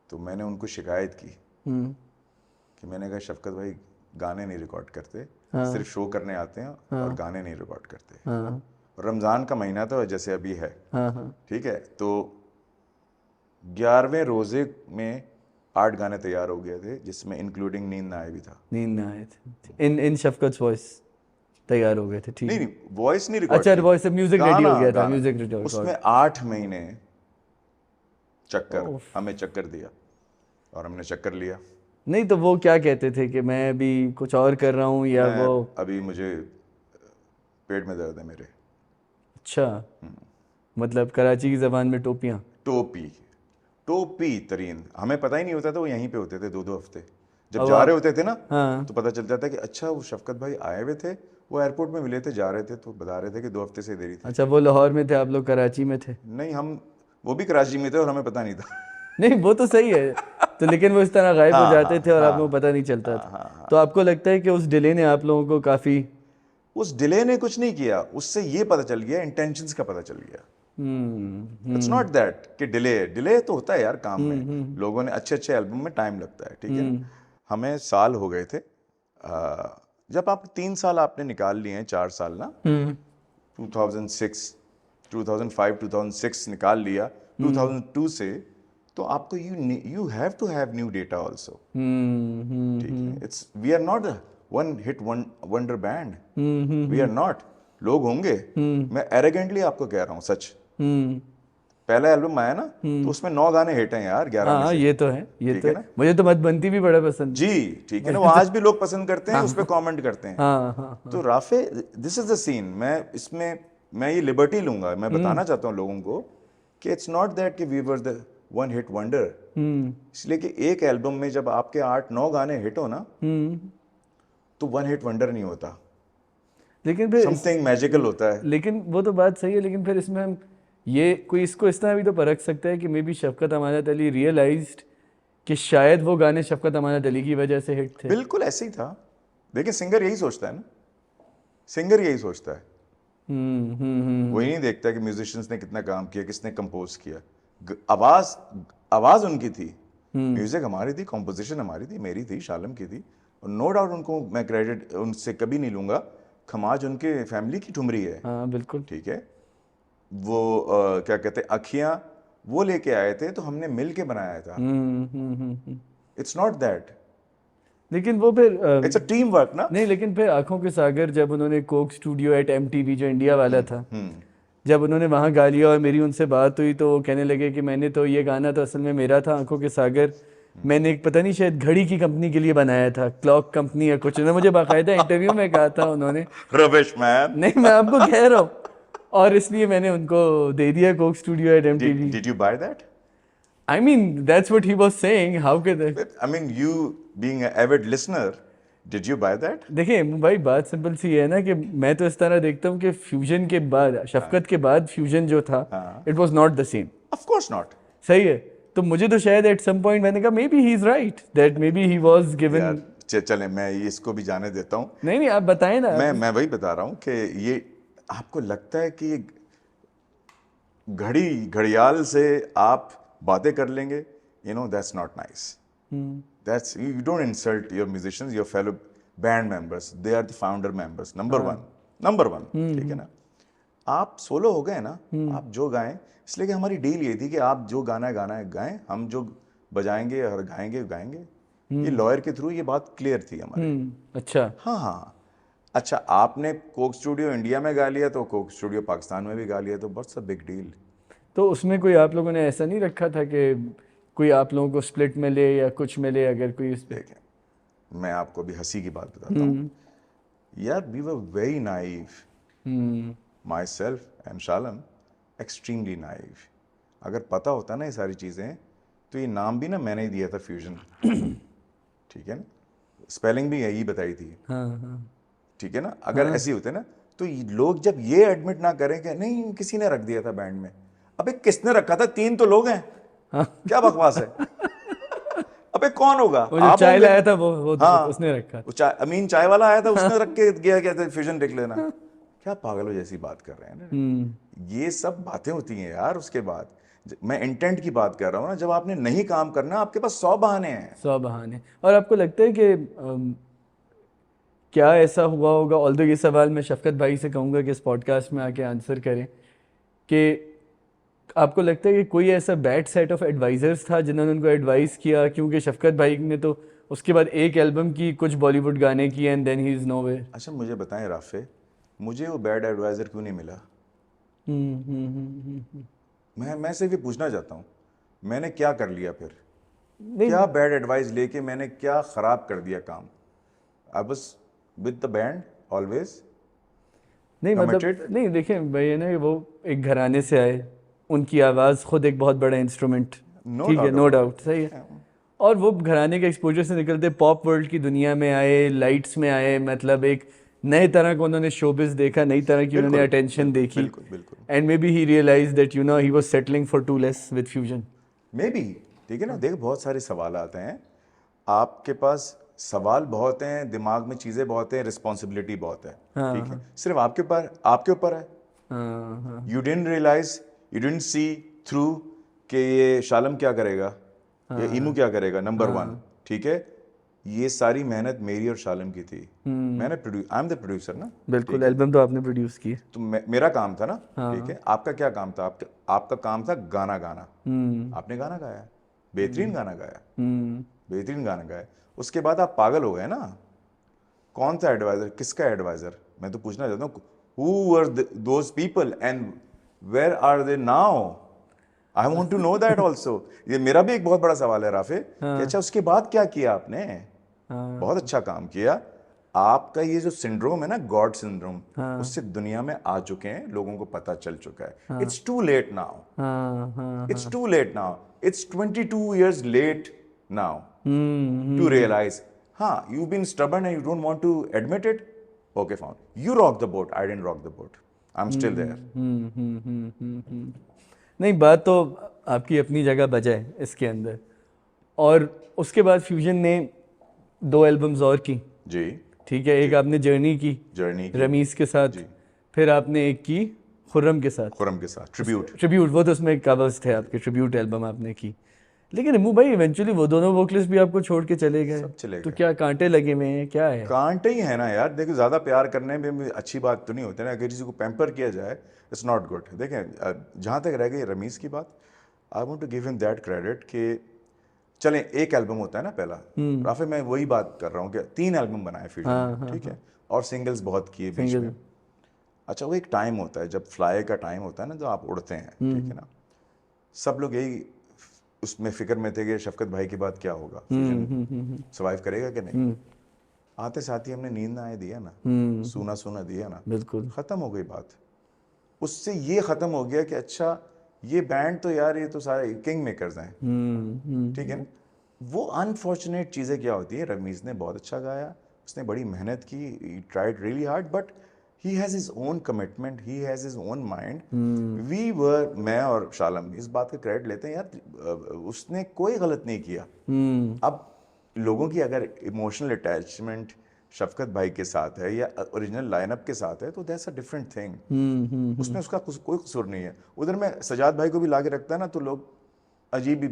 तो मैंने उनको शिकायत की कि मैंने कहा शफकत भाई गाने नहीं रिकॉर्ड करते, सिर्फ शो करने आते हैं और गाने नहीं रिकॉर्ड करते। रमज़ान का महीना था जैसे अभी है, ठीक है, तो 11वें रोज़े में 8 गाने तैयार हो गए थे, जिसमें इंक्लूडिंग नींद ना आए भी था। नींद ना आए थे, इन शफकत वॉइस तैयार हो गए थे, ठीक। नहीं, वॉइस नहीं रिकॉर्ड, अच्छा वॉइस से म्यूजिक रेडी हो गया था, गाना। Music ready. उसमें 8 महीने चक्कर, हमें चक्कर दिया और हमने चक्कर लिया। नहीं तो वो क्या कहते थे कि मैं अभी कुछ और कर रहा हूँ, या वो अभी मुझे पेट में दर्द है मेरे। अच्छा, मतलब कराची की जबान में टोपियाँ, टोपी तरीन, हमें पता ही नहीं होता था, वो यहीं पे होते थे 2-2 हफ्ते। जब जा रहे होते थे ना, तो पता चल जाता कि अच्छा वो शफकत भाई आए हुए थे, वो एयरपोर्ट में मिले थे, जा रहे थे, तो बता रहे थे कि 2 हफ्ते से देरी थी। अच्छा वो लाहौर में थे, आप लोग कराची में थे? नहीं, हम वो भी कराची में थे और हमें पता नहीं था। नहीं वो तो सही है, तो लेकिन वो इस तरह गायब हो जाते थे और आप लोगों को पता नहीं चलता था। तो आपको लगता है कि उस डिले ने आप लोगों को काफ़ी, उस डिले ने कुछ नहीं किया, उससे ये पता चल गया, इंटेंशंस का पता चल गया। इट्स नॉट दैट कि डिले तो होता है यार काम में, लोगों ने अच्छे एल्बम में टाइम लगता है, ठीक है। हमें साल हो गए थे, जब आप 3 साल आपने निकाल लिए हैं, 4 साल ना, 2006, 2005, 2006 निकाल लिया, 2002 से, तो आपको you have to have new data also, ठीक है। It's we are not one hit wonder band, we are not. लोग होंगे, मैं एरोगेंटली आपको कह रहा हूँ सच, पहला एल्बम आया ना, तो उसमें 9 गाने हिट हैं यार, 11 में से। ये तो है, ये तो है। मुझे तो मत बनती भी बड़ा पसंद जी, ठीक है ना, वो आज भी लोग पसंद करते हैं, उस पर कॉमेंट करते हैं। तो Rafay, this is the scene. मैं ये लिबर्टी लूंगा, मैं बताना चाहता हूँ लोगों को कि इट्स नॉट दैट कि we were the one hit wonder, इसलिए कि एक एल्बम में जब आपके 8-9 गाने हिट हो ना, तो वन हिट वंडर नहीं होता, लेकिन फिर समथिंग मैजिकल होता है। लेकिन वो तो बात सही है, लेकिन फिर इसमें हम ये कोई इसको इस तरह भी तो परख सकता है कि maybe Shafqat Amanat Ali realized कि शायद वो गाने शफकत अमानत अली की वजह से हिट थे। बिल्कुल ऐसे ही था। देखिए सिंगर यही सोचता है ना, सिंगर यही सोचता है, वही नहीं देखता कि म्यूजिशियंस ने कितना काम किया, किसने कंपोज किया। आवाज उनकी थी, म्यूजिक हमारी थी, कॉम्पोजिशन हमारी थी, मेरी थी, शालम की थी, और नो डाउट उनको मैं क्रेडिट उनसे कभी नहीं लूंगा। खमाज उनके फैमिली की ठुमरी है, हाँ बिल्कुल, ठीक है। वो क्या कहते हैं, अखियां वो लेके आए थे, तो हमने मिल के बनाया था। इट्स नॉट दैट, लेकिन वो फिर इट्स अ टीम वर्क ना। नहीं, लेकिन फिर आंखों के सागर जब उन्होंने कोक स्टूडियो एट MTV जो इंडिया वाला था, जब उन्होंने वहाँ गा लिया और मेरी उनसे बात हुई, तो वो कहने लगे कि मैंने तो ये गाना तो असल में मेरा था, आंखों के सागर मैंने एक पता नहीं शायद घड़ी की कंपनी के लिए बनाया था, क्लॉक कंपनी या कुछ, उन्होंने मुझे बाकायदा इंटरव्यू में कहा था उन्होंने। Rubbish man. नहीं मैं आपको कह रहा हूँ, और इसलिए मैंने उनको दे दिया Coke studio eight MTV। Did you buy that? I mean that's what he was saying. How could I? I mean, you being an avid listener, did you buy that? देखिए भाई, बात सिंपल सी है ना कि मैं तो इस तरह देखता हूँ कि फ्यूजन के बाद, शफकत के बाद फ्यूजन जो था, it was not the same. Of course not. सही है, तो मुझे तो शायद एट सम पॉइंट मैंने कहा may be he is right that may be he was given. चले मैं इसको भी जाने देता हूँ। नहीं नहीं आप बताएं ना। मैं वही बता रहा हूँ कि ये आपको लगता है कि घड़ियाल से आप बातें कर लेंगे, you know, that's not nice. That's, you don't insult your musicians, your fellow band members. They are the founder members, number one, ठीक है ना। आप सोलो हो गए ना, आप जो गाएं, इसलिए कि हमारी डील ये थी कि आप जो गाना है गाएं, हम जो बजाएंगे और गाएंगे। ये लॉयर के थ्रू ये बात क्लियर थी हमारी। अच्छा, हाँ। अच्छा, आपने कोक स्टूडियो इंडिया में गा लिया, तो कोक स्टूडियो पाकिस्तान में भी गा लिया, तो व्हाट्स अ बिग डील। तो उसमें कोई आप लोगों ने ऐसा नहीं रखा था कि कोई आप लोगों को स्प्लिट मिले या कुछ मिले, अगर कोई इस पे? देखें, मैं आपको भी हंसी की बात बताता हूँ यार, we were very naive, myself and Shallum, extremely naive. अगर पता होता ना ये सारी चीज़ें, तो ये नाम भी ना मैंने ही दिया था, फ्यूजन। ठीक है ना, स्पेलिंग भी यही बताई थी। ठीक है ना, अगर ऐसे होते ना, तो लोग जब ये एडमिट ना करें कि नहीं किसी ने रख दिया था बैंड में, अबे किसने रखा था? 3 तो लोग हैं, क्या बकवास है। अबे कौन होगा? वो जो चाय लाया था वो हाँ, उसने रखा था। अमीन चाय वाला आया था, उसने रख के गया क्या था, फ्यूजन देख लेना। क्या पागलों जैसी बात कर रहे हैं ना। ये सब बातें होती हैं यार। उसके बाद मैं इंटेंट की बात कर रहा हूँ ना, जब आपने नहीं काम करना आपके पास 100 बहाने हैं। 100 बहाने। और आपको लगता है कि क्या ऐसा हुआ होगा, ऑल्दो ये सवाल मैं शफकत भाई से कहूँगा कि इस पॉडकास्ट में आके आंसर करें, कि आपको लगता है कि कोई ऐसा बैड सेट ऑफ एडवाइजर्स था जिन्होंने उनको एडवाइस किया, क्योंकि शफकत भाई ने तो उसके बाद एक एल्बम की, कुछ बॉलीवुड गाने किए, and then he is nowhere. अच्छा मुझे बताएं राफे, मुझे वो बैड एडवाइज़र क्यों नहीं मिला? मैं सिर्फ ये पूछना चाहता हूँ, मैंने क्या कर लिया फिर? नहीं क्या बैड एडवाइस लेके मैंने क्या ख़राब कर दिया काम? I was with the band always नहीं मतलब कमिटेड। नहीं, देखिए भाई है ना, वो एक घराने से आए, उनकी आवाज़ खुद एक बहुत बड़ा इंस्ट्रूमेंट, नो ठीक है, डाउट नो अबाउट डाउट, सही है। और वो घराने के एक्सपोजर से निकलते पॉप वर्ल्ड की दुनिया में आए, लाइट्स में आए, मतलब एक नए तरह का उन्होंने शोबिस देखा, नई तरह की उन्होंने बिल्कुल अटेंशन बिल्कुल देखी, बिल्कुल बिल्कुल। And maybe he realize that you know he was settling for too less with Fuzon. Maybe, ठीक है ना। देख बहुत सारे सवाल आते हैं, आपके पास सवाल बहुत हैं, दिमाग में चीज़ें बहुत हैं, रिस्पॉन्सिबिलिटी बहुत है, ठीक है। सिर्फ आपके ऊपर है। हाँ हाँ you didn't realize, you didn't see through कि ये शालम क्या करेगा, ये इनू क्या करेगा, नंबर 1, ठीक है। ये सारी मेहनत मेरी और शालम की थी। मैंने आई एम द प्रोड्यूसर ना, बिल्कुल, एल्बम तो आपने प्रोड्यूस की है। तो मेरा काम था ना, ठीक है। आपका क्या काम था? आपका काम था गाना गाना। आपने गाना गाया, बेहतरीन गाना गाया, बेहतरीन गाना गाया। उसके बाद आप पागल हो गए ना। कौन सा एडवाइजर, किसका एडवाइजर? मैं तो पूछना चाहता हूँ, who were those people and where are they now? I want to know that also. ये मेरा भी एक बहुत बड़ा सवाल है राफे, कि अच्छा उसके बाद क्या किया आपने? बहुत अच्छा काम किया। आपका ये जो सिंड्रोम है ना, गॉड सिंड्रोम, उससे दुनिया में आ चुके हैं, लोगों को पता चल चुका है। इट्स टू लेट नाउ, हाँ हाँ it's too late now, it's 22 years late now to realize, you've been stubborn and you don't want to admit it. Okay, fine. You rock the boat. I didn't rock the boat. I'm still there. नहीं, बात तो आपकी अपनी जगह बजाय इसके अंदर। और उसके बाद फ्यूजन ने 2 एल्बम्स और की, जी, ठीक है। एक आपने जर्नी की जर्नी की, रमीज के साथ, फिर आपने एक की खुर्रम के साथ, खुरम के साथ, ट्रिब्यूट। ट्रिब्यूट, वो तो उसमें कवर्स थे आपके, ट्रिब्यूट एल्बम आपने की। लेकिन रिमू भाई इवेंचुअली वो दोनों वोकलिस्ट भी आपको छोड़ के चले गए, सब चले तो गए। क्या कांटे लगे हुए हैं, क्या है? कांटे ही है ना यार। देखो ज्यादा प्यार करने में भी अच्छी बात तो नहीं होती ना, अगर किसी को पैम्पर किया जाए, इट्स नॉट गुड। देखें जहां तक रह गई रमीज की बात, I want to give him that credit कि चलें एक एल्बम होता है ना पहला, राफे मैं वही बात कर रहा हूँ कि 3 एल्बम बनाए फ्यूजन ने, ठीक है, और सिंगल्स बहुत किए बीच में। अच्छा वो एक टाइम होता है, जब फ्लाई का टाइम होता है ना, जो आप उड़ते हैं, ठीक है ना। सब लोग यही उसमें फिक्र में थे कि शफकत भाई की बात क्या होगा, फ्यूजन सर्वाइव करेगा कि नहीं। आते साथ ही हमने नींद ना आए दिया ना, सूना सूना दिया ना, बिल्कुल खत्म हो गई बात। उससे ये खत्म हो गया कि अच्छा ये बैंड तो यार, ये तो सारे किंग मेकर्स हैं, ठीक है ना। वो अनफॉर्चुनेट चीज़ें क्या होती है, रमीज ने बहुत अच्छा गाया, उसने बड़ी मेहनत की, he tried really hard, but he has his own commitment, he has his own mind. We were, मैं और शालम इस बात का क्रेडिट लेते हैं यार, उसने कोई गलत नहीं किया। अब लोगों की अगर इमोशनल अटैचमेंट शफकत भाई के साथ है या ओरिजिनल लाइनअप के साथ है, तो दैट्स अ डिफरेंट थिंग। उसमें उसका कोई कसूर नहीं है। उधर में सजाद भाई को भी लाके रखता है ना, तो लोग अजीब ही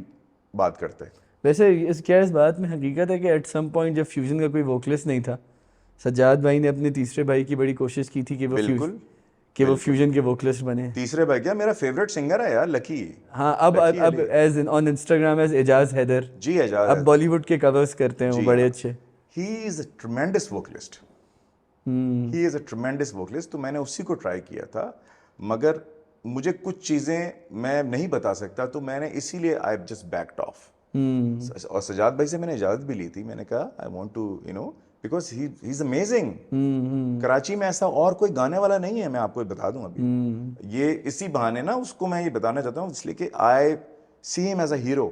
बात करते हैं। वैसे इस बात में हकीकत है कि एट सम पॉइंट जब फ्यूजन का कोई वोकलिस्ट नहीं था, सज्जाद भाई ने अपने तीसरे भाई की बड़ी कोशिश की थी कि वो फ्यूजन के वोकलिस्ट बने। तीसरे भाई क्या, मेरा फेवरेट सिंगर है यार, लकी। हाँ, अब as on Instagram as Ejaz Haider, जी एजाज, अब बॉलीवुड के कवर्स करते हैं वो बड़े अच्छे। He is a tremendous vocalist, he is a tremendous vocalist. तो मैंने उसी को ट्राई किया था, मगर मुझे कुछ चीज़ें मैं नहीं बता सकता, तो मैंने इसीलिए आई जस्ट बैक्ड ऑफ। और सजाद भाई से मैंने इजाज़त भी ली थी, मैंने कहा I want to you know, because he is amazing. Karachi में ऐसा और कोई गाने वाला नहीं है, मैं आपको बता दूं अभी। ये इसी बहाने ना उसको मैं ये बताना चाहता हूँ, इसलिए कि I see him as a hero.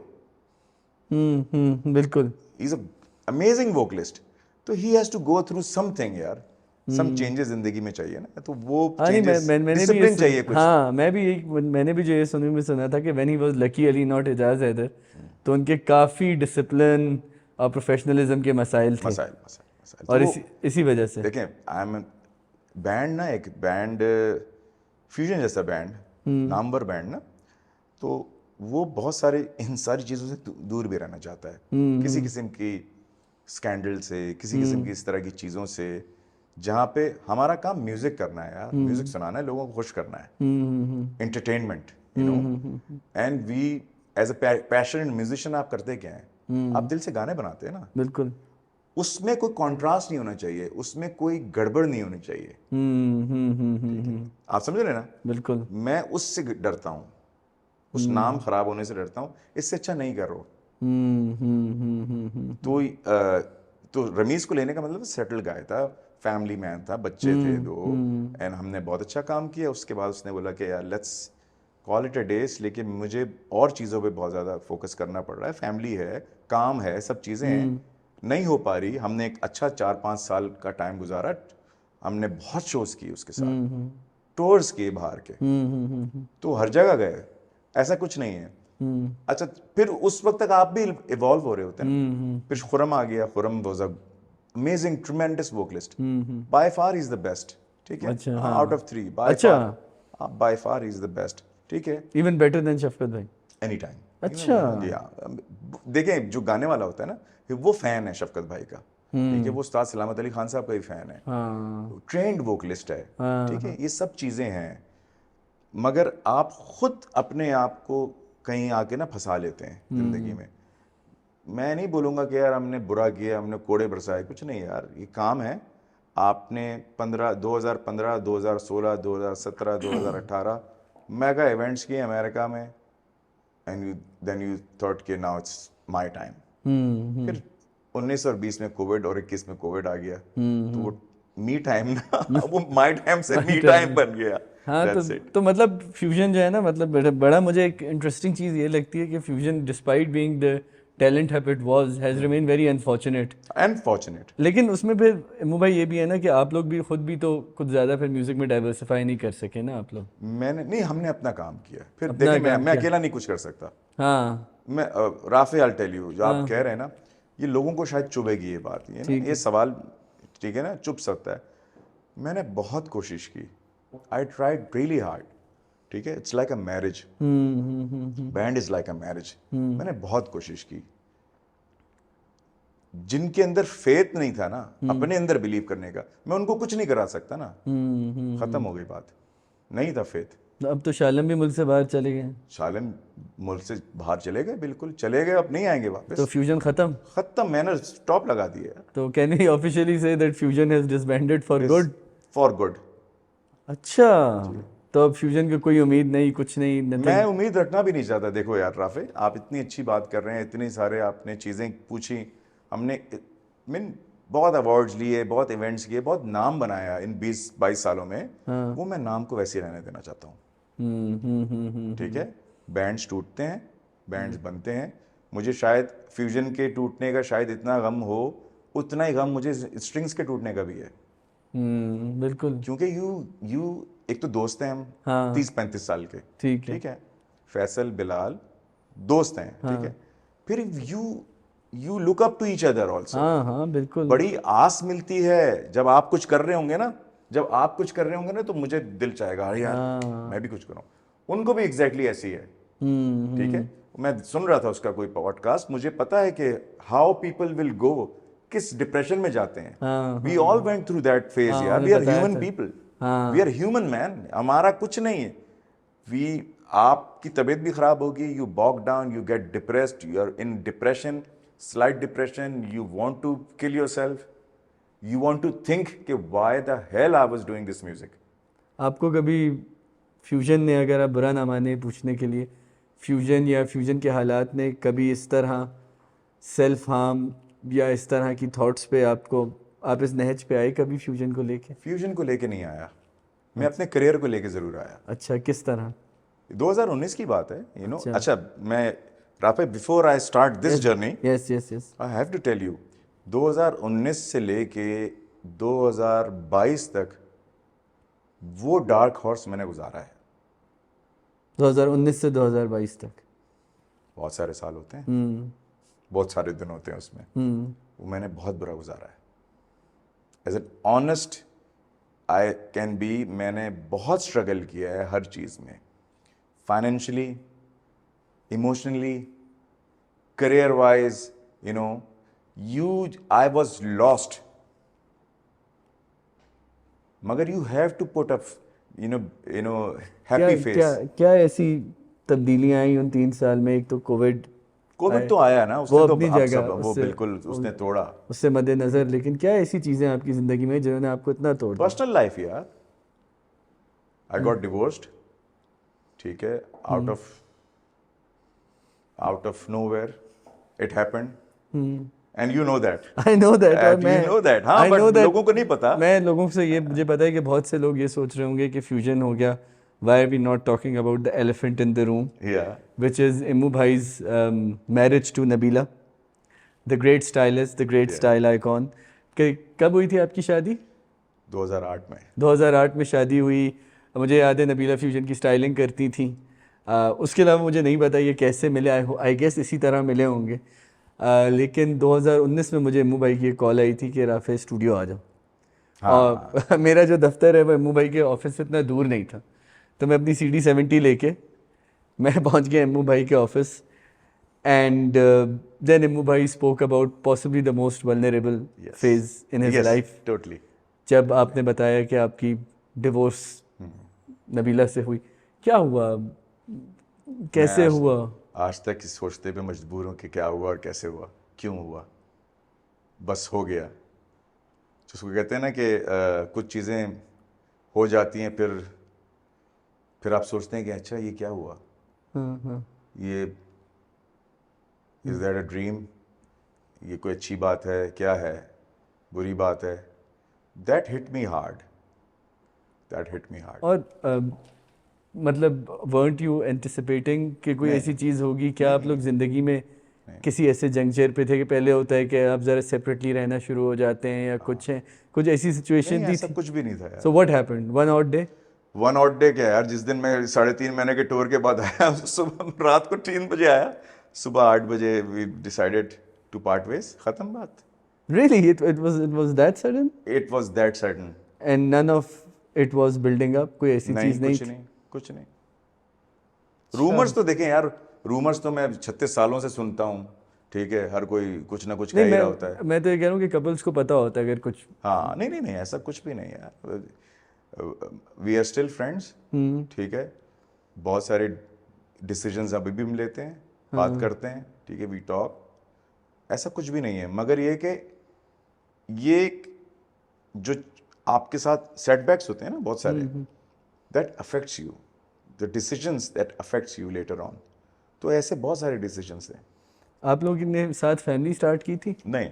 बिल्कुल, he is a amazing vocalist. तो he has to go through something यार, सम चेंजेस जिंदगी में चाहिए ना, तो वो चेंजेस, डिसिप्लिन चाहिए कुछ। हाँ, मैंने भी जो ये सुना था कि when he was Lucky Ali not Ejaz Haider, तो उनके काफ़ी डिसिप्लिन और प्रोफेशनलिज्म के मसाइल थे, मसाइल। और तो इसी वजह से देखें, आई एम बैंड ना, एक बैंड फ्यूजन जैसा बैंड, नामवर बैंड ना, तो वो बहुत सारे इन सारी चीज़ों से दूर भी रहना चाहता है, किसी किस्म की स्कैंडल से, किसी किस्म की इस तरह की चीज़ों से, जहाँ पे हमारा काम म्यूजिक करना है यार, म्यूजिक सुनाना है, लोगों को खुश करना है, entertainment, you know. And we as a passionate musician आप करते क्या हैं, आप दिल से गाने बनाते हैं ना, बिल्कुल। उसमें कोई कॉन्ट्रास्ट नहीं होना चाहिए, उसमें कोई गड़बड़ नहीं होनी चाहिए, आप समझ रहे हैं ना। बिल्कुल। मैं उससे डरता हूँ, उस नाम खराब होने से डरता हूँ, इससे अच्छा नहीं कर रहा हूँ। तो तो रमीज को लेने का मतलब सेटल गाय था, फैमिली मैन था, बच्चे थे दो, एंड हमने बहुत अच्छा काम किया। उसके बाद उसने बोला कि यार let's call it a days, लेकिन मुझे और चीज़ों पे बहुत ज़्यादा फोकस करना पड़ रहा है, फैमिली है, काम है, सब चीज़ें हैं, नहीं हो पा रही। हमने एक अच्छा 4-5 साल का टाइम गुजारा, हमने बहुत शोज किए उसके साथ, टूर्स किए बाहर के, तो हर जगह गए, ऐसा कुछ नहीं है। अच्छा, फिर उस वक्त तक आप भी इवॉल्व हो रहे होते हैं ना। फिर खुरम आ गया, Khurram was a amazing tremendous vocalist, by far is the best, ठीक है, अच्छा, आउट हाँ। ऑफ 3 बाय अच्छा, far, by far is the best, ठीक है, इवन बेटर देन शफकत भाई। Any time. अच्छा। देखें, जो गाने वाला होता है ना, वो फैन है शफकत भाई का, ठीक है, वो उस्ताद सलामत अली खान साहब का भी फैन है, हाँ ट्रेंड वोकलिस्ट है, हाँ ठीक है, ये सब चीज़ें हैं। मगर आप खुद अपने आप को कहीं आके ना फंसा लेते हैं जिंदगी में। मैं नहीं बोलूँगा कि यार हमने बुरा किया, हमने कोड़े बरसाए, कुछ नहीं यार, ये काम है। आपने 2015, 2016, 2017, 2018 मेगा इवेंट्स किए अमेरिका में, एंड देन यू थॉट कि नाउ इट्स माय टाइम। फिर 19 और 20 में कोविड और 21 में कोविड आ गया, तो वो मी टाइम ना वो माय टाइम से मी टाइम बन गया। हाँ। That's it. तो मतलब फ्यूजन जो है ना, मतलब बड़ा मुझे एक इंटरेस्टिंग चीज़ ये लगती है कि fusion despite being the talent have it was has remain very unfortunate. Unfortunate. लेकिन उसमें फिर मुंबई ये भी है ना कि आप लोग भी खुद भी तो कुछ ज़्यादा फिर म्यूज़िक में डाइवर्सिफाई नहीं कर सके ना आप लोग। मैंने नहीं, हमने अपना काम किया। फिर अपना देखिए, काम मैं किया। अकेला नहीं कुछ कर सकता। हाँ मैं राफे, आई टेल यू, जो आप हाँ। कह रहे हैं ना, ये लोगों को शायद चुभेगी ये बात, ये ना, ठीक ये है। सवाल, ठीक है ना, चुभ सकता है। मैंने बहुत कोशिश की, आई ट्राइड रियली हार्ड, ठीक है, it's like a marriage, band is like a marriage. मैंने बहुत कोशिश की। जिनके अंदर फेथ नहीं था ना, अपने अंदर बिलीव करने का, मैं उनको कुछ नहीं करा सकता ना, खत्म हो गई बात, नहीं था फेथ। अब तो शालम भी मुल्क से बाहर चले गए हैं, सालन मुल्क से बाहर चले गए, बिल्कुल चले गए, अब नहीं आएंगे तो वापस, फ्यूजन ख़त्म। खत्म, मैंने स्टॉप लगा दिया। तो can we officially say that Fuzon has disbanded for is good? For good. अच्छा। तो अब फ्यूजन की कोई उम्मीद नहीं, कुछ नहीं, मैं नथिंग। उम्मीद रखना भी नहीं चाहता। देखो यार राफे, आप इतनी अच्छी बात कर रहे हैं, इतनी सारे आपने चीज़ें पूछी, हमने मीन बहुत अवार्ड्स लिए, बहुत इवेंट्स किए, बहुत नाम बनाया इन 20-22 सालों में, वो मैं नाम को वैसे ही रहने देना चाहता हूँ, ठीक है। बैंड्स टूटते हैं, बैंड्स बनते हैं, मुझे शायद फ्यूजन के टूटने का शायद इतना गम हो, उतना ही गम मुझे स्ट्रिंग्स के टूटने का भी है, बिल्कुल। क्योंकि यू एक तो दोस्त हैं हम, हाँ 30-35 साल के, ठीक है। ठीक है, फैसल बिलाल दोस्त हैं, ठीक है, फिर you look up to each other also. हाँ हाँ बिल्कुल। बड़ी आस मिलती है जब आप कुछ कर रहे होंगे ना, जब आप कुछ कर रहे होंगे ना, तो मुझे दिल चाहेगा अरे यार हाँ। मैं भी कुछ करूं। उनको भी एग्जैक्टली ऐसी है, ठीक है। मैं सुन रहा था उसका कोई पॉडकास्ट, मुझे पता है कि हाउ पीपल विल गो, किस डिप्रेशन में जाते हैं। हाँ वी हाँ all went through that phase हाँ यार, उन्हें वी आर बताया ह्यूमन था। पीपल, वी आर हाँ ह्यूमन मैन, हमारा कुछ नहीं है। वी आपकी तबीयत भी खराब होगी, you bog down, you get depressed, you are in depression, slight depression, you want to kill yourself, you want to think कि why the hell I was doing this music. आपको कभी फ्यूजन ने, अगर आप बुरा ना माने पूछने के लिए, फ्यूजन या फ्यूजन के हालात ने कभी इस तरह सेल्फ हार्म या इस तरह की थॉट्स पे आपको, आप इस नहज पे आए कभी फ्यूजन को लेके? फ्यूजन को लेके नहीं आया, मैं अपने करियर को लेके जरूर आया। अच्छा, किस तरह? 2019 की बात है, यू नो। अच्छा। अच्छा, मैं Rafay, before I start this yes journey, yes yes yes. I have to tell you, 2019 से लेके 2022 तक वो डार्क हॉर्स मैंने गुजारा है। 2019 से 2022 तक। बहुत सारे साल होते हैं, बहुत सारे दिन होते हैं उसमें, वो मैंने बहुत बुरा गुजारा है। As an honest I can be, मैंने बहुत स्ट्रगल किया है हर चीज़ में, financially, emotionally, career wise, you know, I was lost. मगर you have to put up, happy क्या face. क्या क्या ऐसी तब्दीलियां आई उन 3 साल में? एक तो कोविड कोविड तो आया ना, वो उसने तो अपनी अब जगह, सब वो बिल्कुल उसने तोड़ा। उससे मद्देनजर, लेकिन क्या ऐसी चीजें आपकी जिंदगी में जिन्होंने आपको इतना तोड़ दिया? पर्सनल लाइफ यार, आई गॉट डिवोर्स्ड, ठीक है, out of nowhere it happened, and you know that, I know that. और you मैं know that, हाँ, I know but that, लोगों को नहीं पता। मैं लोगों से ये मुझे पता है कि बहुत से लोग ये सोच रहे होंगे कि फ्यूजन हो गया, why are we not talking about the elephant in the room, Yeah. which is Immu Bhai's marriage to Nabila, the great stylist, the great style icon. कब हुई थी आपकी शादी? 2008 में। 2008 में शादी हुई। मुझे याद है नबीला फ्यूजन की स्टाइलिंग करती थी। उसके अलावा मुझे नहीं पता ये कैसे मिले, आई गेस इसी तरह मिले होंगे। लेकिन 2019 में मुझे इम्मू भाई की एक कॉल आई थी कि राफे स्टूडियो आ जाओ। और मेरा जो दफ्तर है वो इम्मू भाई के ऑफिस से इतना दूर नहीं था, तो मैं अपनी CD70 लेके मैं पहुंच गया इम्मू भाई के ऑफिस। एंड देन इम्मू भाई spoke about possibly the most vulnerable phase in his life, totally. जब आपने बताया कि आपकी डिवोर्स नबीला से हुई। क्या हुआ, कैसे हुआ? आज तक इस सोचते पे मजबूर हूँ कि क्या हुआ और कैसे हुआ, क्यों हुआ, बस हो गया। जिसको कहते हैं ना कि कुछ चीज़ें हो जाती हैं, फिर आप सोचते हैं कि अच्छा ये क्या हुआ, ये इज़ दैट अ ड्रीम, ये कोई अच्छी बात है, क्या है, बुरी बात है। That hit me hard. और मतलब weren't you anticipating कि कोई ऐसी चीज़ होगी? क्या आप लोग ज़िंदगी में किसी ऐसे जंक्चर पे थे कि पहले होता है कि आप ज़रा सेपरेटली रहना शुरू हो जाते हैं या कुछ है, कुछ ऐसी सिचुएशन थी? ऐसा कुछ भी नहीं था यार। So what happened? One odd day? क्या यार, जिस दिन मैं 3.5 महीने के टूर के बाद आया, सुबह रात को 3 बजे आया, सुबह 8 बजे we decided to part ways, खत्म बात। Really? It was that sudden? It was that sudden. And none of it was building up? कोई ऐसी चीज़ नहीं थी? कुछ नहीं। रूमर्स तो देखें यार, रूमर्स तो मैं 36 सालों से सुनता हूँ, ठीक है, हर कोई कुछ ना कुछ कह ही रहा होता है। मैं तो ये कह रहा हूँ कि कपल्स को पता होता है अगर कुछ। हाँ, नहीं, ऐसा कुछ भी नहीं यार। वी आर स्टिल फ्रेंड्स, ठीक है, बहुत सारे डिसीजंस अभी भी हम लेते हैं, बात करते हैं, ठीक है, वी टॉक, ऐसा कुछ भी नहीं है। मगर ये जो आपके साथ सेटबैक्स होते हैं ना बहुत सारे, that affects you, the decisions that affects you later on. तो ऐसे बहुत सारे डिसीजंस हैं। आप लोगों ने साथ फैमिली स्टार्ट की थी? नहीं,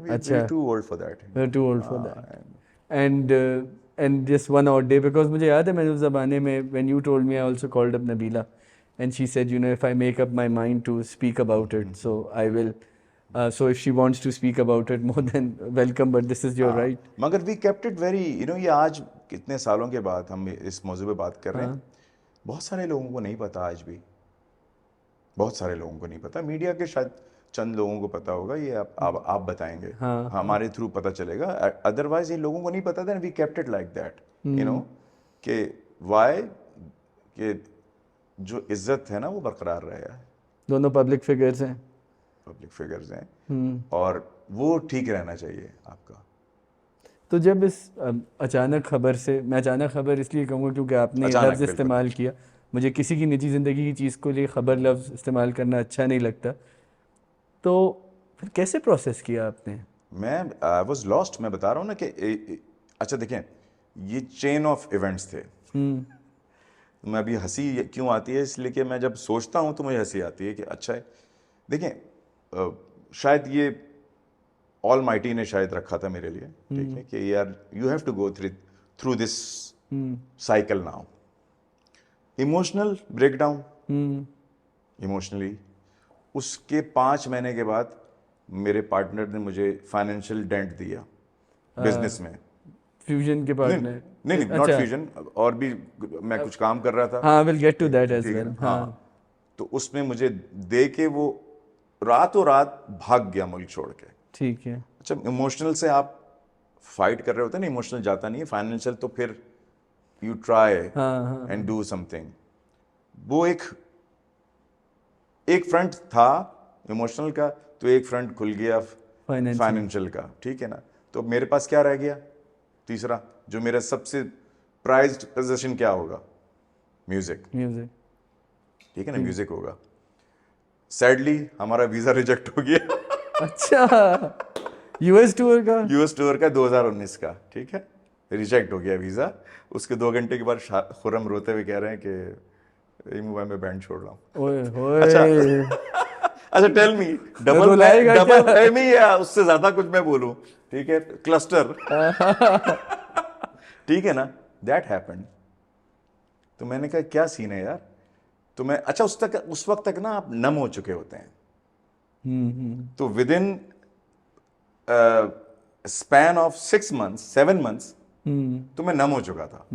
अच्छा, too old for that. Too old for that. And just one odd day, because मुझे याद है मैंने उस ज़माने में when you told me, I also called up Nabila and she said, you know, if I make up my mind to speak about it, so I will, so if she wants to speak about it, more than welcome, but this is your right. मगर we kept it very, ये आज कितने सालों के बाद हम इस मौजू पे बात कर रहे हैं, बहुत सारे लोगों को नहीं पता, आज भी बहुत सारे लोगों को नहीं पता। मीडिया के शायद चंद लोगों को पता होगा, ये आप बताएंगे, हमारे थ्रू पता चलेगा, अदरवाइज ये लोगों को नहीं पता था। We kept it like that, कि वाई, कि जो इज्जत है ना वो बरकरार रहे। दोनों पब्लिक फिगर्स हैं, और वो ठीक रहना चाहिए आपका। तो जब इस अचानक खबर से, मैं अचानक खबर इसलिए कहूँगा क्योंकि आपने ये लफ्ज़ इस्तेमाल किया, मुझे किसी की निजी ज़िंदगी की चीज़ को लिए खबर लफ्ज़ इस्तेमाल करना अच्छा नहीं लगता, तो फिर कैसे प्रोसेस किया आपने? मैं आई वाज लॉस्ट, मैं बता रहा हूँ ना कि अच्छा देखें, ये चेन ऑफ इवेंट्स थे। मैं अभी हंसी क्यों आती है, इसलिए कि मैं जब सोचता हूँ तो मुझे हंसी आती है कि अच्छा है, देखें, शायद ये ऑल माइटी ने शायद रखा था मेरे लिए, ठीक है, कि यार you have to go through this cycle now. Emotional breakdown, emotionally, उसके 5 महीने के बाद मेरे पार्टनर ने मुझे फाइनेंशियल डेंट दिया बिजनेस में। फ्यूजन के पार्टनर? नहीं, नॉट फ्यूजन, और भी मैं कुछ काम कर रहा था। हाँ, will get to that as well. हाँ, तो उसमें मुझे दे के वो रातों रात भाग गया मुल्क छोड़ के। ठीक है। अच्छा, इमोशनल से आप फाइट कर रहे होते हैं ना, इमोशनल जाता नहीं है, फाइनेंशियल तो फिर यू ट्राई हाँ एंड डू समथिंग। वो एक फ्रंट था इमोशनल का, तो एक फ्रंट खुल गया फाइनेंशियल। फाइनेंशियल का, ठीक है ना। तो मेरे पास क्या रह गया तीसरा, जो मेरा सबसे प्राइज्ड पोजीशन क्या होगा? Music, music. ठीक है ना, म्यूजिक होगा। सैडली हमारा वीजा रिजेक्ट हो गया अच्छा, यूएस टूर का? यूएस टूर का 2019 का, ठीक है, रिजेक्ट हो गया वीजा। उसके 2 घंटे के बाद खुरम रोते हुए कह रहे हैं कि मुंबई में बैंड छोड़ रहा हूँ। ओए होए। अच्छा टेल मी, डबल रुलाएगा क्या? नहीं या उससे ज्यादा कुछ मैं बोलूं, ठीक है, क्लस्टर ठीक है ना, दैट हैपेंड। तो मैंने कहा क्या सीन है यार। तो मैं, अच्छा उस वक्त तक ना आप नम हो चुके होते हैं। तो with in span of 6 months 7 months तो मैं नम हो चुका था।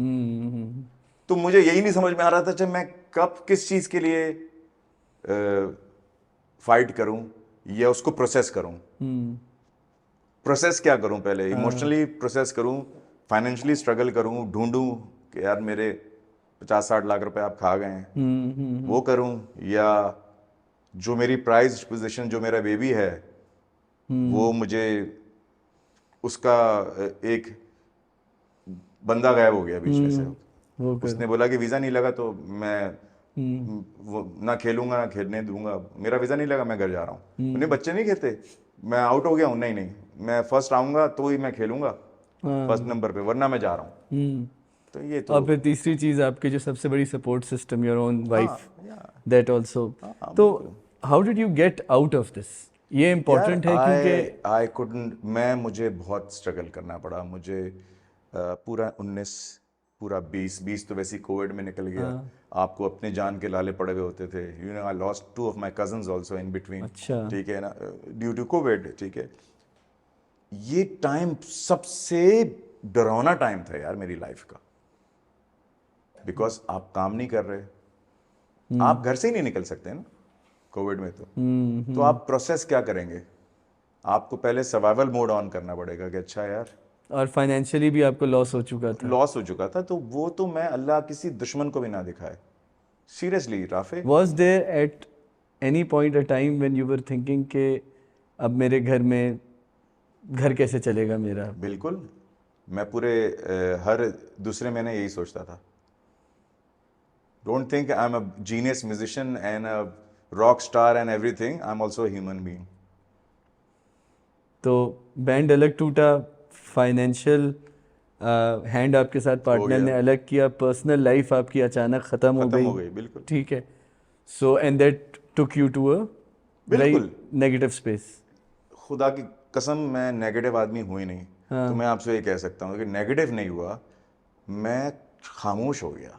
तो मुझे यही नहीं समझ में आ रहा था जब मैं कब किस चीज के लिए फाइट करूं या उसको प्रोसेस करूं। प्रोसेस क्या करूं, पहले इमोशनली प्रोसेस करूं, फाइनेंशियली स्ट्रगल करूं, ढूंढूं कि यार मेरे 50-60 लाख रुपए आप खा गए हैं, वो करूं, या जो मेरी प्राइज्ड पोजीशन, जो मेरा बेबी है, वो मुझे उसका एक बंदा गायब हो गया बीच में से। वो उसने बोला कि वीजा नहीं लगा तो मैं वो ना खेलूंगा ना खेलने दूंगा, मेरा वीजा नहीं लगा, मैं घर जा रहा हूँ। उन्हें बच्चे नहीं खेलते, मैं आउट हो गया हूँ, नहीं नहीं मैं फर्स्ट आऊंगा तो ही मैं खेलूंगा फर्स्ट नंबर पे, वरना मैं जा रहा हूँ। तो ये तो और फिर तीसरी चीज आपकी जो सबसे बड़ी support system, your own wife, या दैट आल्सो। तो how did you get out of this? ये इम्पोर्टेंट है क्योंकि आई कुडंट, मुझे बहुत स्ट्रगल करना पड़ा। मुझे पूरा 19 पूरा 20 तो वैसे ही कोविड में निकल गया। आपको अपने जान के लाले पड़े हुए होते थे। You know I lost 2 of my cousins also in between, अच्छा। ठीक है ना, ड्यू टू कोविड, ठीक है। ये टाइम सबसे डरावना टाइम था यार मेरी लाइफ का, बिकॉज आप काम नहीं कर रहे, आप घर से ही नहीं निकल सकते ना कोविड में। तो आप प्रोसेस क्या करेंगे? आपको पहले सर्वाइवल मोड ऑन करना पड़ेगा कि अच्छा यार, और फाइनेंशियली भी आपको लॉस हो चुका था। लॉस हो चुका था। तो वो तो मैं अल्लाह किसी दुश्मन को भी ना दिखाए, seriously Rafe. Was there at any point a time when you were thinking कि अब मेरे घर में घर कैसे चलेगा मेरा? बिल्कुल, मैं पूरे हर दूसरे महीने यही सोचता था। Don't think I am a genius musician and a rock star and everything, I am also human being. तो बैंड अलग टूटा, फाइनेंशियल हैंड आपके साथ पार्टनर ने अलग किया, पर्सनल लाइफ आपकी अचानक ख़त्म हो गई। बिल्कुल, ठीक है। So and that took you to a very बिल्कुल नेगेटिव स्पेस। खुदा की कसम मैं नेगेटिव आदमी हुई नहीं। तो मैं आपसे ये कह सकता हूँ कि नेगेटिव नहीं हुआ, मैं खामोश हो गया।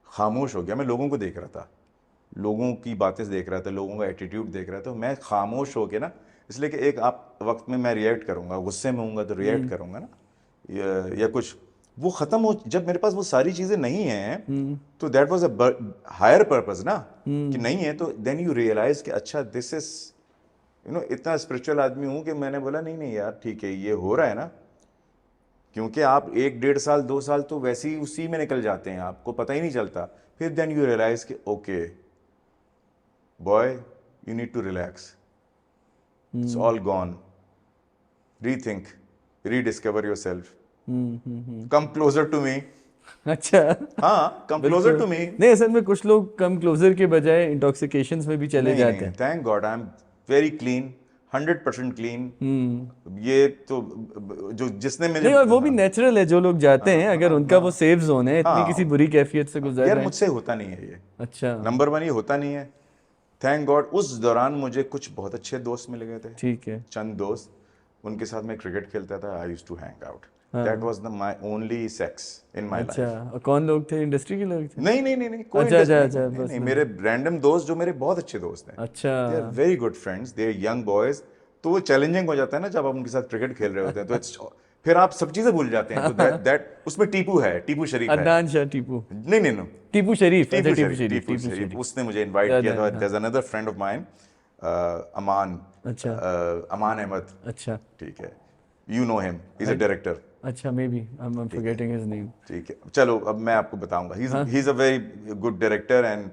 खामोश हो गया। मैं लोगों को देख रहा था, लोगों की बातें देख रहा था, लोगों का एटीट्यूड देख रहा था। मैं खामोश हो के ना, इसलिए कि एक आप वक्त में मैं रिएक्ट करूंगा, गुस्से में होऊंगा तो रिएक्ट करूंगा ना, या कुछ वो खत्म हो। जब मेरे पास वो सारी चीजें नहीं हैं तो that was a higher purpose ना, कि नहीं है तो देन यू रियलाइज कि अच्छा दिस इज, यू नो, इतना स्पिरिचुअल आदमी हूं कि मैंने बोला नहीं नहीं यार ठीक है, ये हो रहा है ना। क्योंकि आप 1-1.5 साल 2 साल तो वैसे ही उसी में निकल जाते हैं, आपको पता ही नहीं चलता। फिर देन यू रियलाइज कि okay boy, you need to relax, it's all gone, rethink, rediscover yourself, come closer to me. अच्छा। हाँ, कम क्लोजर टू मी। नहीं, असल में कुछ लोग कम क्लोजर के बजाय इंटॉक्सिकेशंस में भी चले जाते हैं। Thank God I am very clean, 100% clean. ये तो जो जिसने मुझे, नहीं, और वो भी नेचुरल है जो लोग जाते हैं, अगर उनका वो सेफ जोन है, इतनी किसी बुरी कैफियत से गुजर यार रहे हैं। मुझसे होता नहीं है ये। अच्छा। नंबर 1 ये होता नहीं है। थैंक गॉड उस दौरान मुझे कुछ बहुत अच्छे दोस्त मिल गए थे, ठीक है। चंद दोस्त, उनके साथ मैं क्रिकेट खेलता था। I used to hang out, that was my only sex in my life. अच्छा, और कौन लोग थे? इंडस्ट्री के लोग थे? नहीं नहीं नहीं नहीं, कोई अच्छा, industry अच्छा, नहीं, बस नहीं, मेरे रैंडम दोस्त जो मेरे बहुत अच्छे दोस्त हैं। अच्छा। They are very good friends, they are young boys. तो वो चैलेंजिंग हो जाता है ना जब आप उनके साथ क्रिकेट खेल रहे होते हैं, तो फिर आप सब चीजें भूल जाते हैं। तो दैट उसमें टीपू है, टीपू शरीफ है। अदनान शाह टीपू? नहीं नहीं नो, टीपू शरीफ। अच्छा, टीपू शरीफ उसने मुझे इनवाइट किया था। There is another friend of mine, Aman, अच्छा। अमान अहमद, अच्छा। ठीक है। You know him, he is a director. अच्छा, maybe I am forgetting his name. ठीक है, चलो अब मैं आपको बताऊंगा। He is a very good director and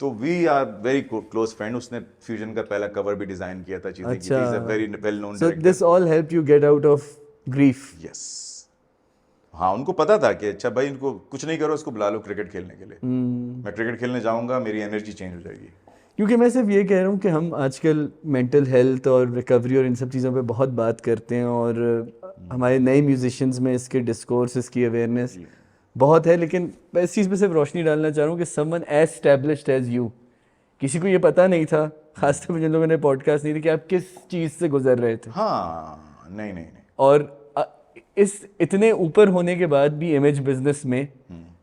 तो we are very close friend. उसने फ्यूजन का पहला कवर भी डिजाइन किया था, चीजें की थी। Is a very well known So director. this all helped you get out of grief. Yes, हाँ, उनको पता था कि अच्छा भाई इनको कुछ नहीं करो, इसको बुला लो क्रिकेट खेलने के लिए। मैं क्रिकेट खेलने जाऊंगा, मेरी एनर्जी चेंज हो जाएगी। क्योंकि मैं सिर्फ ये कह रहा हूँ कि हम आजकल मेंटल हेल्थ और रिकवरी और इन सब चीज़ों पे बहुत बात करते हैं, और हमारे नए म्यूजिशियंस में इसके डिस्कोर्स, इसकी अवेयरनेस बहुत है, लेकिन मैं इस चीज़ पे सिर्फ रोशनी डालना चाह रहा हूँ कि someone as established as you, किसी को ये पता नहीं था, खासतौर पर जिन लोगों ने पॉडकास्ट नहीं थी, कि आप किस चीज़ से गुजर रहे थे। हाँ, नहीं नहीं नहीं, और इस इतने ऊपर होने के बाद भी इमेज बिजनेस में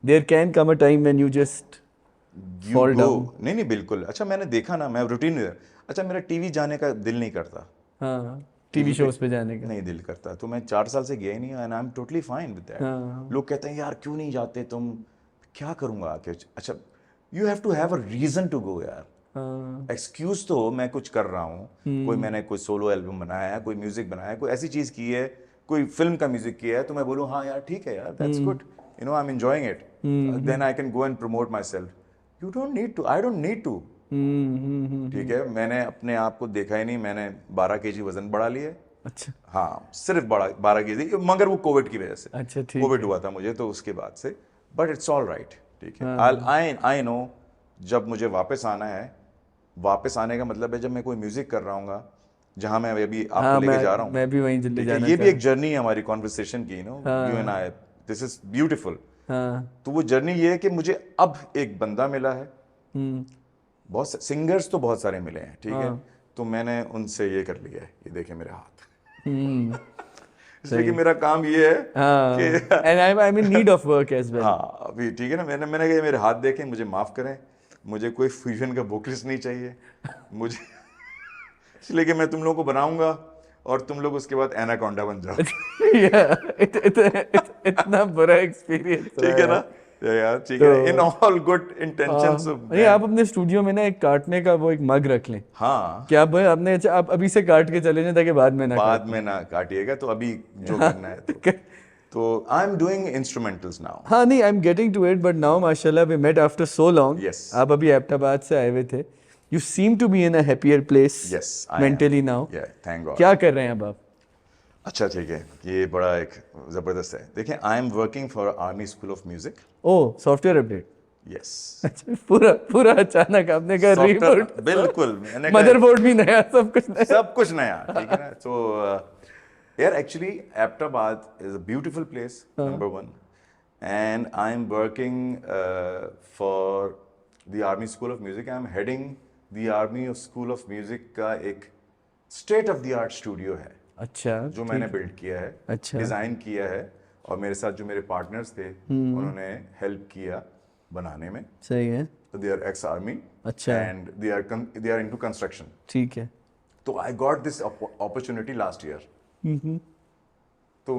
there can come a time when you just you fall go. down. नहीं नहीं, बिल्कुल। अच्छा, मैंने देखा ना, मैं रूटीन, अच्छा मेरा टीवी जाने का दिल नहीं करता, हाँ, टीवी शोज पे जाने का। नहीं दिल करता, तो मैं 4 साल से गया ही नहीं, and I am totally fine with that. हाँ, लोग कहते हैं यार क्यों नहीं जाते तुम, क्या करूंगा आके। अच्छा, you have to have a reason to go यार। हाँ, एक्सक्यूज तो मैं कुछ कर रहा हूँ, कोई मैंने कोई सोलो एल्बम बनाया है, कोई म्यूजिक बनाया है, कोई ऐसी चीज की है, कोई फिल्म का म्यूजिक किया है, तो मैं बोलूँ हाँ यार ठीक है यार, that's good, you know I am enjoying it, then I can go and promote myself. You don't need to, I don't need to. ठीक है, मैंने अपने आप को देखा ही नहीं, मैंने 12 kg वजन बढ़ा लिया है। अच्छा हाँ, सिर्फ 12 kg, मगर वो कोविड की वजह से। अच्छा, ठीक कोविड है। हुआ था मुझे, तो उसके बाद से, बट इट्स ऑल राइट। ठीक है, हाँ। आई नो जब मुझे वापस आना है, वापस आने का मतलब है जब मैं कोई म्यूजिक कर रहा हूँ जहां मैं अभी आपको हाँ, लेके जा रहा हूँ। मैं भी वहीं जल्दी ठीक है, जाना ये भी चाह एक जर्नी है हमारी कॉन्वर्सेशन की, no you and I, this is beautiful. हाँ। तो वो जर्नी ये है कि मुझे अब एक बंदा मिला है, हम्म। बहुत सिंगर्स तो बहुत सारे मिले हैं, ठीक है, हाँ। तो मैंने उनसे ये कर लिया है, ये देखे मेरे हाथ। हम्म। इसलिए कि सही। मेरा काम ये है हाँ, कि and I am in need of work as well. हाँ अभी ठीक है ना, मैंने कहा ये मेरे हाथ देखें, मुझे माफ करें, मुझे कोई फ्यूजन का वोकलिस्ट नहीं चाहिए मुझे, इसलिए कि मैं तुम लोगों को बनाऊंगा और तुम लोग उसके बाद एनाकोंडा बन जाओ। इतना बुरा एक्सपीरियंस ठीक है ना यार, ठीक है, इन ऑल गुड इंटेंशंस। नहीं, आप अपने स्टूडियो में ना एक काटने का वो एक मग रख लें, हाँ, कि आप आपने, अच्छा आप अभी से काट के चले जाएं ताकि बाद में ना बाद में ना काटिएगा, तो अभी जो करना है तो I am doing instrumentals now. हाँ, नहीं, I am getting to it, but now माशाल्लाह we met after so long. Yes. आप अभी एबटाबाद से आए हुए थे, you seem to be in a happier place Yes, I am. Mentally now. Yeah, thank God. क्या कर रहे हैं अब आप? अच्छा ठीक है, ये बड़ा एक ज़बरदस्त है। देखिए, I am working for army school of music. Oh, software update. Yes, अच्छा, पूरा पूरा अचानक आपने कहा रिबूट। बिल्कुल, मैंने कहा मदरबोर्ड भी नया, सब कुछ नया। सब कुछ नया, ठीक है ना। तो यार actually Abbottabad is a beautiful place, number 1, and I am working for the army school of music. I am heading the army school of music का एक state of the art studio है, अच्छा, जो मैंने बिल्ड किया है, अच्छा। डिज़ाइन किया है, और मेरे साथ जो मेरे पार्टनर्स थे उन्होंने हेल्प किया बनाने में। सही है। दे आर एक्स आर्मी, अच्छा। And they are into construction. ठीक है। तो I got this opportunity last year. तो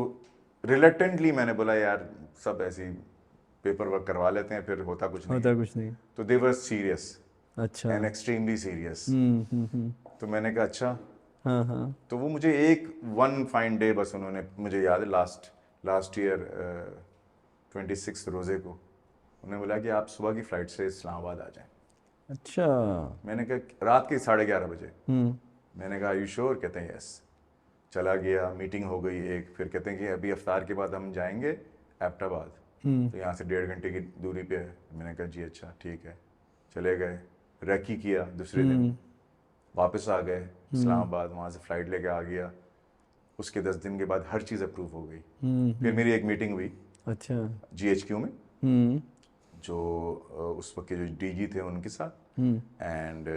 रिलेक्टेंटली मैंने बोला यार सब ऐसी पेपर वर्क करवा लेते हैं, फिर होता कुछ नहीं। होता कुछ नहीं। तो दे वर सीरियस अच्छा। And extremely serious. हम्म। तो मैंने कहा अच्छा। हाँ हाँ। तो वो मुझे एक वन फाइन डे बस उन्होंने, मुझे याद है लास्ट ईयर 26 रोज़े को उन्होंने बोला कि आप सुबह की फ़्लाइट से इस्लामाबाद आ जाएं। अच्छा। मैंने कहा रात के 11:30 बजे। हम्म। मैंने कहा यू श्योर? कहते हैं यस। चला गया, मीटिंग हो गई एक, फिर कहते हैं कि अभी अफ्तार के बाद हम जाएंगे एबटाबाद, तो यहाँ से 1.5 घंटे की दूरी पे है। मैंने कहा जी अच्छा ठीक है। चले गए, रैकी किया, दूसरे दिन वापस आ गए इस्लामाबाद, वहाँ से फ़्लाइट लेके आ गया। उसके 10 दिन के बाद हर चीज़ अप्रूव हो गई। फिर मेरी एक मीटिंग हुई, अच्छा। GHQ में, जो उस वक्त के जो DG थे उनके साथ, एंड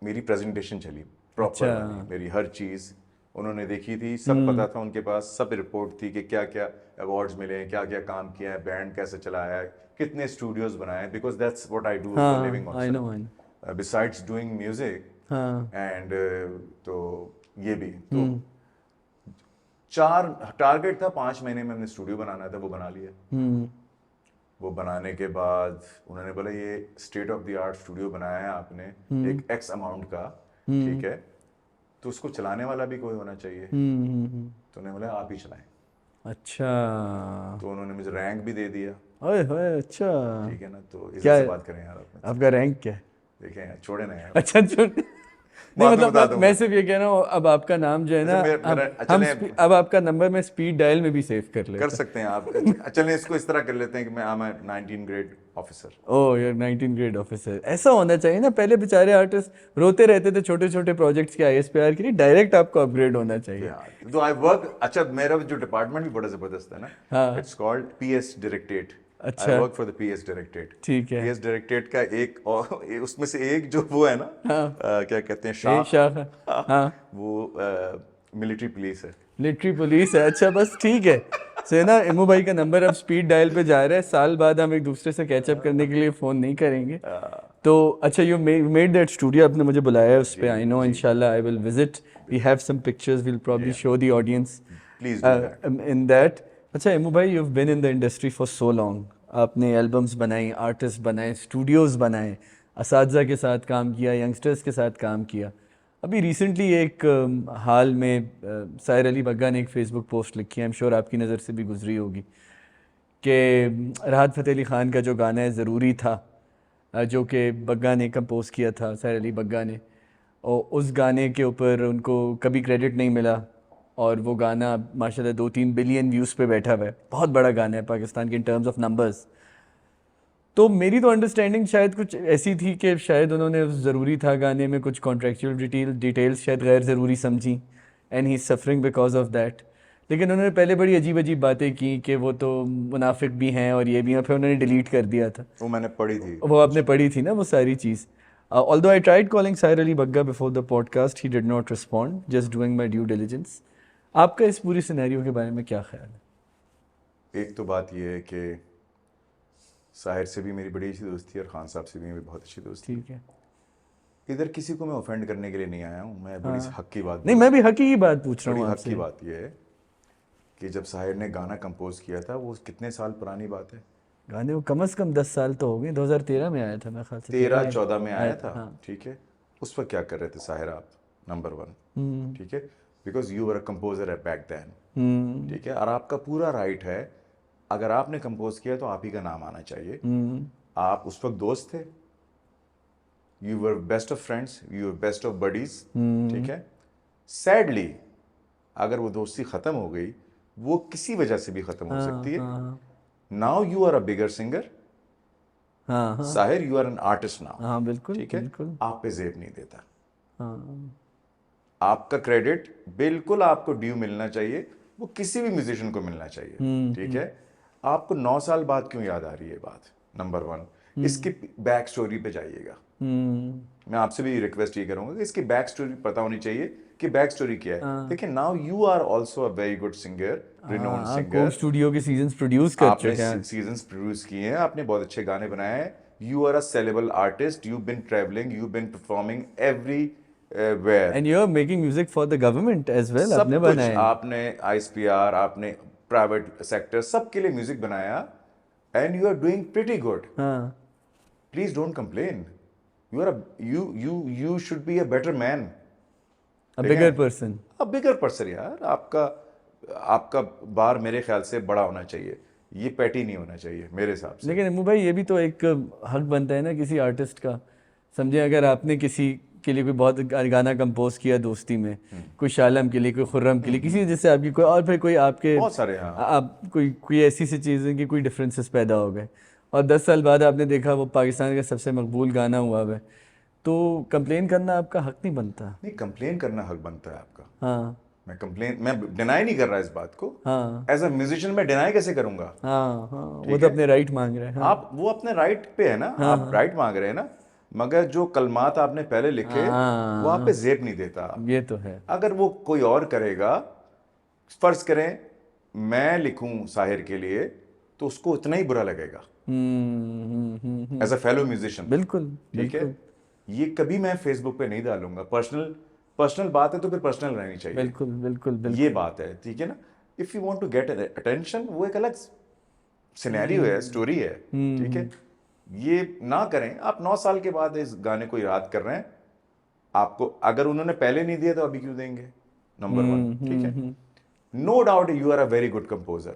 मेरी प्रेजेंटेशन चली प्रॉपर। अच्छा। मेरी हर चीज़ उन्होंने देखी थी, सब पता था उनके पास, सब रिपोर्ट थी कि क्या क्या अवार्ड्स मिले हैं, क्या क्या काम किया है, बैंड कैसे चलाया है, कितने स्टूडियोज बनाए, because that's what I do for living I know. Besides doing music. हाँ। एंड तो ये भी तो 4 टारगेट था, 5 महीने में हमने स्टूडियो बनाना था, वो बना लिया। वो बनाने के बाद उन्होंने बोला ये state of the art studio बनाया है आपने, एक X अमाउंट का, ठीक है, तो उसको चलाने वाला भी कोई होना चाहिए। तो उन्होंने बोला आप ही चलाएं, अच्छा, तो उन्होंने मुझे रैंक भी दे दिया। ओए होए, अच्छा, ठीक है ना, तो क्या इज्जत है से बात करें यार आप। आपका रैंक क्या है? देखें यार, छोड़े ना यार, अच्छा नहीं बाद में मतलब बता मैं दूंगा। सिर्फ ये कह रहा हूँ, अब आपका नाम जो है अच्छा ना, मेरा हम चलें, अब आपका नंबर मैं स्पीड डायल में भी सेव कर कर लेता। सकते हैं आप। चलें इसको इस तरह कर लेते हैं कि मैं आई एम 19 ग्रेड ऑफिसर। ओह यार, 19 ग्रेड ऑफिसर, ऐसा होना चाहिए ना। पहले बेचारे आर्टिस्ट रोते रहते थे छोटे छोटे प्रोजेक्ट्स के ISPR के लिए, डायरेक्ट आपको अपग्रेड होना चाहिए। यार तो आई वर्क, अच्छा मेरा जो डिपार्टमेंट भी बड़ा जबरदस्त है ना, हाँ, इट्स कॉल्ड PS डायरेक्टेट। आई अच्छा, वर्क फॉर द PS डायरेक्टेट। ठीक है। PS डायरेक्टेट का एक और उसमें से एक जो वो है ना, हाँ, क्या कहते हैं, ए शाख, शाह, हाँ, वो मिलिट्री पुलिस है। मिलिट्री पुलिस है, अच्छा बस ठीक है। से ना इमू भाई का नंबर अब स्पीड डायल पे जा रहा है, साल बाद हम एक दूसरे से कैचअप करने के लिए फ़ोन नहीं करेंगे। तो अच्छा, यू मेड दैट स्टूडियो, आपने मुझे बुलाया है उस पे, आई नो, इंशाल्लाह I will visit, we have some pictures, we'll probably show the audience please do that. In that. अच्छा इमू भाई, you have been in the industry for so long, आपने एल्बम्स बनाई, आर्टिस्ट बनाए, स्टूडियोज़ बनाए, असातिज़ा के साथ काम किया, यंगस्टर्स के साथ काम किया। अभी रिसेंटली एक हाल में साहिर अली बग्गा ने एक फेसबुक पोस्ट लिखी है, आई एम श्योर आपकी नज़र से भी गुजरी होगी, कि राहत फ़तेह अली ख़ान का जो गाना है ज़रूरी था, जो कि बग्गा ने कंपोज़ किया था, साहिर अली बग्गा ने, और उस गाने के ऊपर उनको कभी क्रेडिट नहीं मिला, और वो गाना माशाल्लाह 2-3 बिलियन व्यूज़ पे बैठा हुआ है, बहुत बड़ा गाना है पाकिस्तान के इन टर्म्स ऑफ नंबर्स। तो मेरी तो अंडरस्टैंडिंग शायद कुछ ऐसी थी कि शायद उन्होंने ज़रूरी था गाने में कुछ कॉन्ट्रेक्चुअल डिटेल्स शायद गैर ज़रूरी समझी, and he suffering because of that. लेकिन उन्होंने पहले बड़ी अजीब अजीब बातें की कि वो तो मुनाफिक भी हैं और ये भी हैं, फिर उन्होंने डिलीट कर दिया था। वो मैंने पढ़ी थी। वो आपने पढ़ी थी ना वो सारी चीज़। Although I tried calling Sahir Ali Bagga before the podcast, he did not respond, just doing my due diligence. आपका इस पूरी सिनेरियो के बारे में क्या ख्याल है? एक तो बात ये है कि साहिर से भी मेरी बड़ी अच्छी दोस्ती है और खान साहब से भी मेरी बहुत अच्छी दोस्ती ठीक है, है। इधर किसी को मैं ऑफेंड करने के लिए नहीं आया हूँ, मैं बड़ी हक की बात नहीं मैं भी हकीकी बात पूछ रहा बड़ी हूँ हक की आपसे। बात यह है कि जब साहिर ने गाना कंपोज किया था, वो कितने साल पुरानी बात है, गाने को कम से कम 10 साल तो हो गए, 2013 में आया था मेरे ख्याल से, 13-14 में आया था। हाँ। ठीक है, उस वक्त क्या कर रहे थे साहिर आप? नंबर 1, ठीक है, because you were a composer at back then. ठीक है, और आपका पूरा राइट है, अगर आपने कंपोज किया तो आप ही का नाम आना चाहिए। आप उस वक्त दोस्त थे, you were best of friends, you were best of buddies. ठीक है, सैडली अगर वो दोस्ती खत्म हो गई, वो किसी वजह से भी खत्म हो सकती है। Now you are a bigger singer, हाँ हाँ Sahir you are an artist now. हाँ, बिल्कुल ठीक है, बिल्कुल, आप पे जेब नहीं देता, हाँ आपका क्रेडिट बिल्कुल आपको ड्यू मिलना चाहिए, वो किसी भी म्यूजिशियन को मिलना चाहिए। ठीक है, आपको 9 साल बाद क्यों याद आ रही है बात? नंबर 1, इसकी बैक स्टोरी पे जाइएगा। मैं आपसे भी रिक्वेस्ट ये करूंगा कि इसकी बैक स्टोरी पता होनी चाहिए कि बैक स्टोरी क्या है। देखिए, now you are also a very good singer, renowned हाँ, सिंगर, कोक स्टूडियो के सीजन्स प्रोड्यूस कर आपने चुके हैं। सीजन्स प्रोड्यूस किए हैं, आपने बहुत अच्छे गाने बनाए हैं, you are a saleable artist, you been travelling, you been performing everywhere, and you are making music for the government as well, सब आपने कुछ बनाए। आपने ISPR, आपने प्राइवेट सेक्टर, सबके लिए म्यूजिक बनाया, and you are doing pretty good. हाँ, please don't complain, you should be a better man, a bigger person. a bigger person यार। आपका बार मेरे ख्याल से बड़ा होना चाहिए, ये पैटी नहीं होना चाहिए मेरे हिसाब से। लेकिन इमू भाई, ये भी तो एक हक बनता है ना किसी आर्टिस्ट का। समझे, अगर आपने किसी के लिए कोई बहुत गाना कंपोज किया दोस्ती में, कोई शालम के लिए, कोई खुर्रम के लिए, किसी जैसे आपकी कोई, और फिर कोई आपके, बहुत सारे, हाँ। आप कोई ऐसी सी चीज़ें कि कोई डिफरेंसेस पैदा हो गए, और 10 साल बाद आपने देखा वो पाकिस्तान का सबसे मकबूल गाना हुआ है, तो कंप्लेन करना आपका हक नहीं बनता। नहीं, कंप्लेन करना हक बनता है आपका। हाँ मैं डिनाई नहीं कर रहा इस बात को। हाँ एज अ म्यूजिशियन मैं डिनाई कैसे करूंगा? हाँ हाँ, वो ठीक तो है, अपने राइट मांग रहे हैं। हाँ आप वो अपने राइट पे है ना, आप राइट मांग रहे हैं ना, मगर जो कलमात आपने पहले लिखे वो आप पे जेब नहीं देता। ये तो है। अगर वो कोई और करेगा, फर्ज करें मैं लिखूं साहिर के लिए, तो उसको उतना ही बुरा लगेगा एज अ फेलो म्यूजिशियन। बिल्कुल ठीक है, बिल्कुल ये कभी मैं फेसबुक पे नहीं डालूंगा। पर्सनल बात है तो फिर पर्सनल रहनी चाहिए। बिल्कुल बिल्कुल बिल्कुल। ये बात है, ठीक है ना। If you want to get attention, वो एक अलग सिनेरियो है, स्टोरी है। ठीक है, ये ना करें आप। 9 साल के बाद इस गाने को याद कर रहे हैं, आपको अगर उन्होंने पहले नहीं दिया तो अभी क्यों देंगे? नंबर 1, ठीक है। no doubt you are a very good composer,